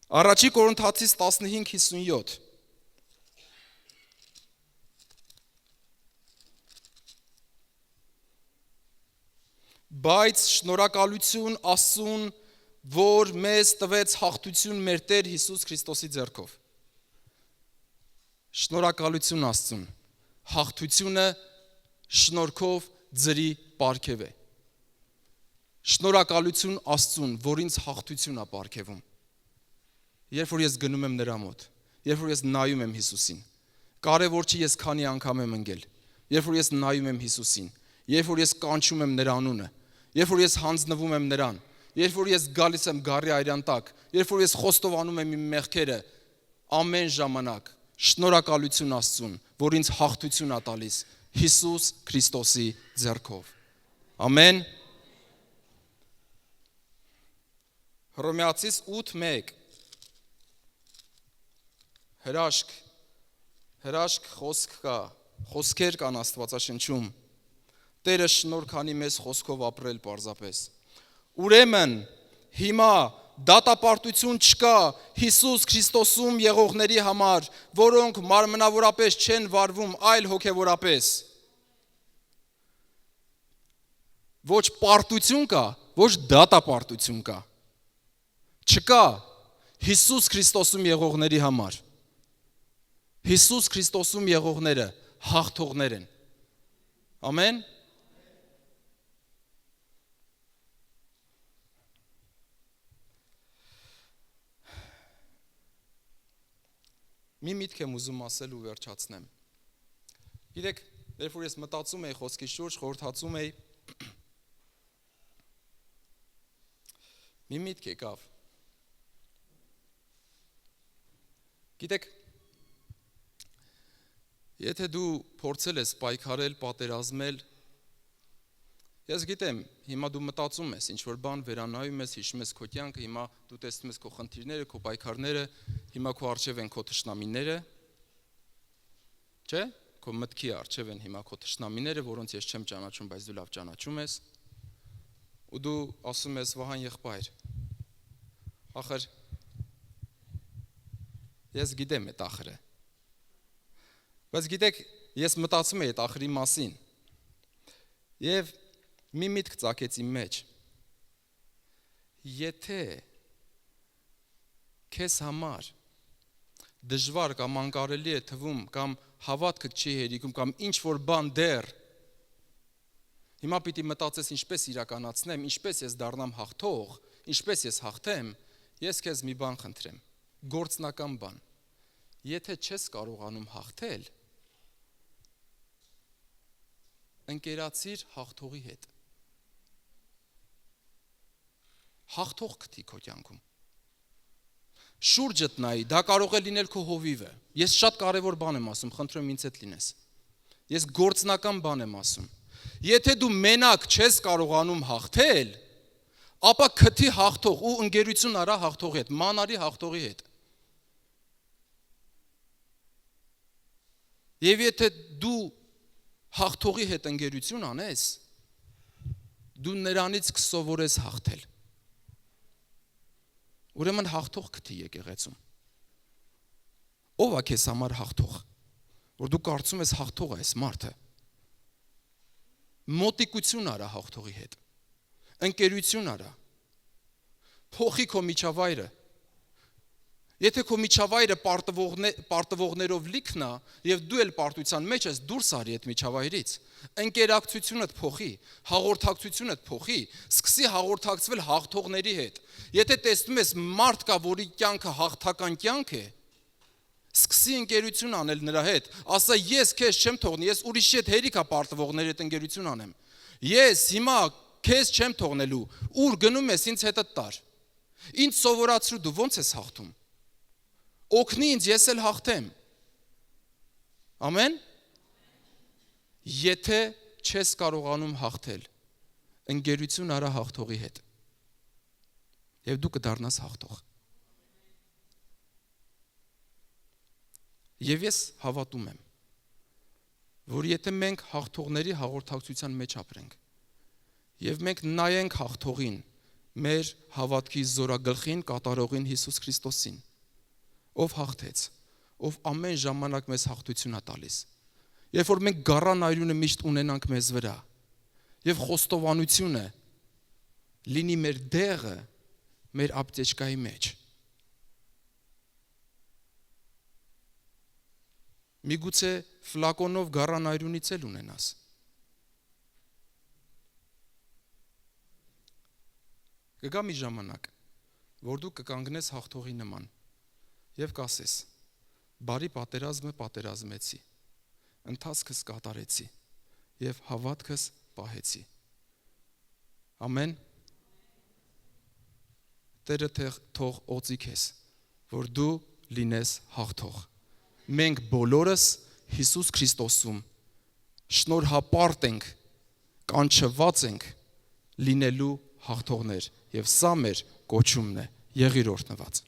Առաջի Կորինթացիս 15:57 Բայց շնորհակալություն Աստծուն, որ մեզ տվեց հաղթություն մեր Տեր Հիսուս Քրիստոսի ձեռքով։ Շնորհակալություն Աստծուն։ Հաղթությունը շնորհքով ձրի պարգև է։ Շնորհակալություն Աստծուն, որ ինձ հաղթություն է պարգևում։ Երբ որ ես գնում եմ նրա մոտ, երբ որ ես նայում եմ Հիսուսին, կարևոր չի ես քանի անգամ եմ ընկել, երբ որ ես նայում եմ Հիսուսին, երբ որ ես կանչում եմ նրա անունը, երբ որ ես հանձնվում եմ նրան, երբ որ ես գալիս եմ գարի այրան տակ, երբ որ ես խոստովանում եմ իմ մեղքերը, ամեն ժամանակ շնորհակալություն Աստծուն, որ ինձ հաղթություն է տալիս Հիսուս Քրիստոսի ձեռքով։ Ամեն։ Հռոմեացիս 8:1 հրաշք խոսք կա, խոսքեր կան Աստվածաշնչում։ Տերը շնորհ քանի մեզ խոսքով ապրել պարզապես։ Ուրեմն հիմա դատապարտություն չկա Հիսուս Քրիստոսում եղողների համար, որոնք մարմնավորապես չեն վարվում, այլ հոգևորապես։ Ոչ պարտություն կա, ոչ դատապարտություն կա։ Չկա Հիսուս Քրիստոսում եղողների համար։ Հիսուս Քրիստոսում եղողները հաղթողներ են։ Ամեն։ Մի միտք եմ ուզում ասել ու վերջացնեմ։ Գիտեք, երբ որ ես մտածում էի խոսքի շուրջ, խորհրդածում էի, մի միտք եկավ։ Գիտեք, եթե դու փորձել ես պայքարել, պատերազմել, ես գիտեմ, հիմա դու մտածում ես, ինչ-որ բան վերանայում ես, հիշում ես քո կյանքը, հիմա դու տեսնում ես քո խնդիրները, քո պայքարները, հիմա քո առջև են քո թշնամիները, չէ՞, քո մտքի առջև են հիմա քո թշնամիները, որոնց ես չեմ ճանաչում, բայց դու լավ ճանաչում ես, ու դու ասում ես, Վահան եղբայր, ախր, ես գիտեմ այդ ախրը, բայց գիտեք, ես մտածում էի այդ ախրի մասին, և մի միտք ծագեց իմ մեջ, եթե քեզ համար դժվար կամ անկարելի է թվում կամ հավատքդ չի հերիքում կամ ինչ-որ բան դեռ, հիմա պիտի մտածես ինչպես իրականացնեմ, ինչպես ես դառնամ հաղթող, ինչպես ես հաղթեմ, ես քեզ մի բան խնդրեմ, գործնական բան, եթե չես կարողանում հաղթել, ընկերացիր հաղթողի հետ, հաղթող գտի քո կյանքում, շուրջդ նայի, դա կարող է լինել քո հովիվը, ես շատ կարևոր բան եմ ասում, խնդրում ինձ հետ լինես, ես գործնական բան եմ ասում, եթե դու մենակ չես կարողանում հաղթել, ապա գտի հաղթող ու ընկերություն արա հաղթողի հետ, մանարի հաղթողի հետ, և եթե դու հաղթողի հետ ընկերություն անես, դու նրանից կսովորես հաղթել, ուրեմն հաղթող գտի եկեղեցում, ով է քեզ համար հաղթող, որ դու կարծում ես հաղթող է այս մարդը, մոտիկություն արա հաղթողի հետ, ընկերություն արա, փոխի քո միջավայրը, եթե քո միջավայրը պարտվողներով լիքն է և դու էլ պարտության մեջ ես դուրս արի այդ միջավայրից, ընկերակցությունդ փոխի, հաղորդակցությունդ փոխի, սկսի հաղորդակցվել հաղթողների հետ, եթե տեսնում ես մարդ կա, որի կյանքը հաղթական կյանք է, սկսի ընկերություն անել նրա հետ, ասա ես քեզ չեմ թողնի, ես ուրիշի հետ հերիք է պարտվողների հետ ընկերություն անեմ, ես հիմա քեզ չեմ թողնելու, ուր գնում ես ինձ հետդ տար, ինձ սովորացրու դու ոնց ես հաղթում, օգնի ինձ, ես էլ հաղթեմ, ամեն, եթե չես կարողանում հաղթել, ընկերություն արա հաղթողի հետ, և դու կդառնաս հաղթող, և ես հավատում եմ, որ եթե մենք հաղթողների հաղորդակցության մեջ ապրենք, և մենք նայենք հաղթողին, մեր հավատքի զորագլխին, կատարողին Հիսուս Քրիստոսին, ով հաղթեց, ով ամեն ժամանակ մեզ հաղթություն է տալիս, երբ որ մենք գառան այրունը միշտ ունենանք մեզ վրա, և խոստովանությունը լինի մեր դեղը, մեր ապտեչկայի մեջ, միգուցե ֆլակոնով գառան այրունից էլ ունենաս, կգա մի ժամանակ, որ դու կկանգնես հաղթողի նման, և կասես, բարի պատերազմը պատերազմեցի, ընթացքս կատարեցի և հավատքս պահեցի, ամեն, Տերը թող օծի քեզ, որ դու լինես հաղթող։ Մենք բոլորս Հիսուս Քրիստոսում շնորհապարտ ենք, կանչված ենք լինելու հաղթողներ, եւ սա մեր կոչումն է։ Եղիր օրհնված։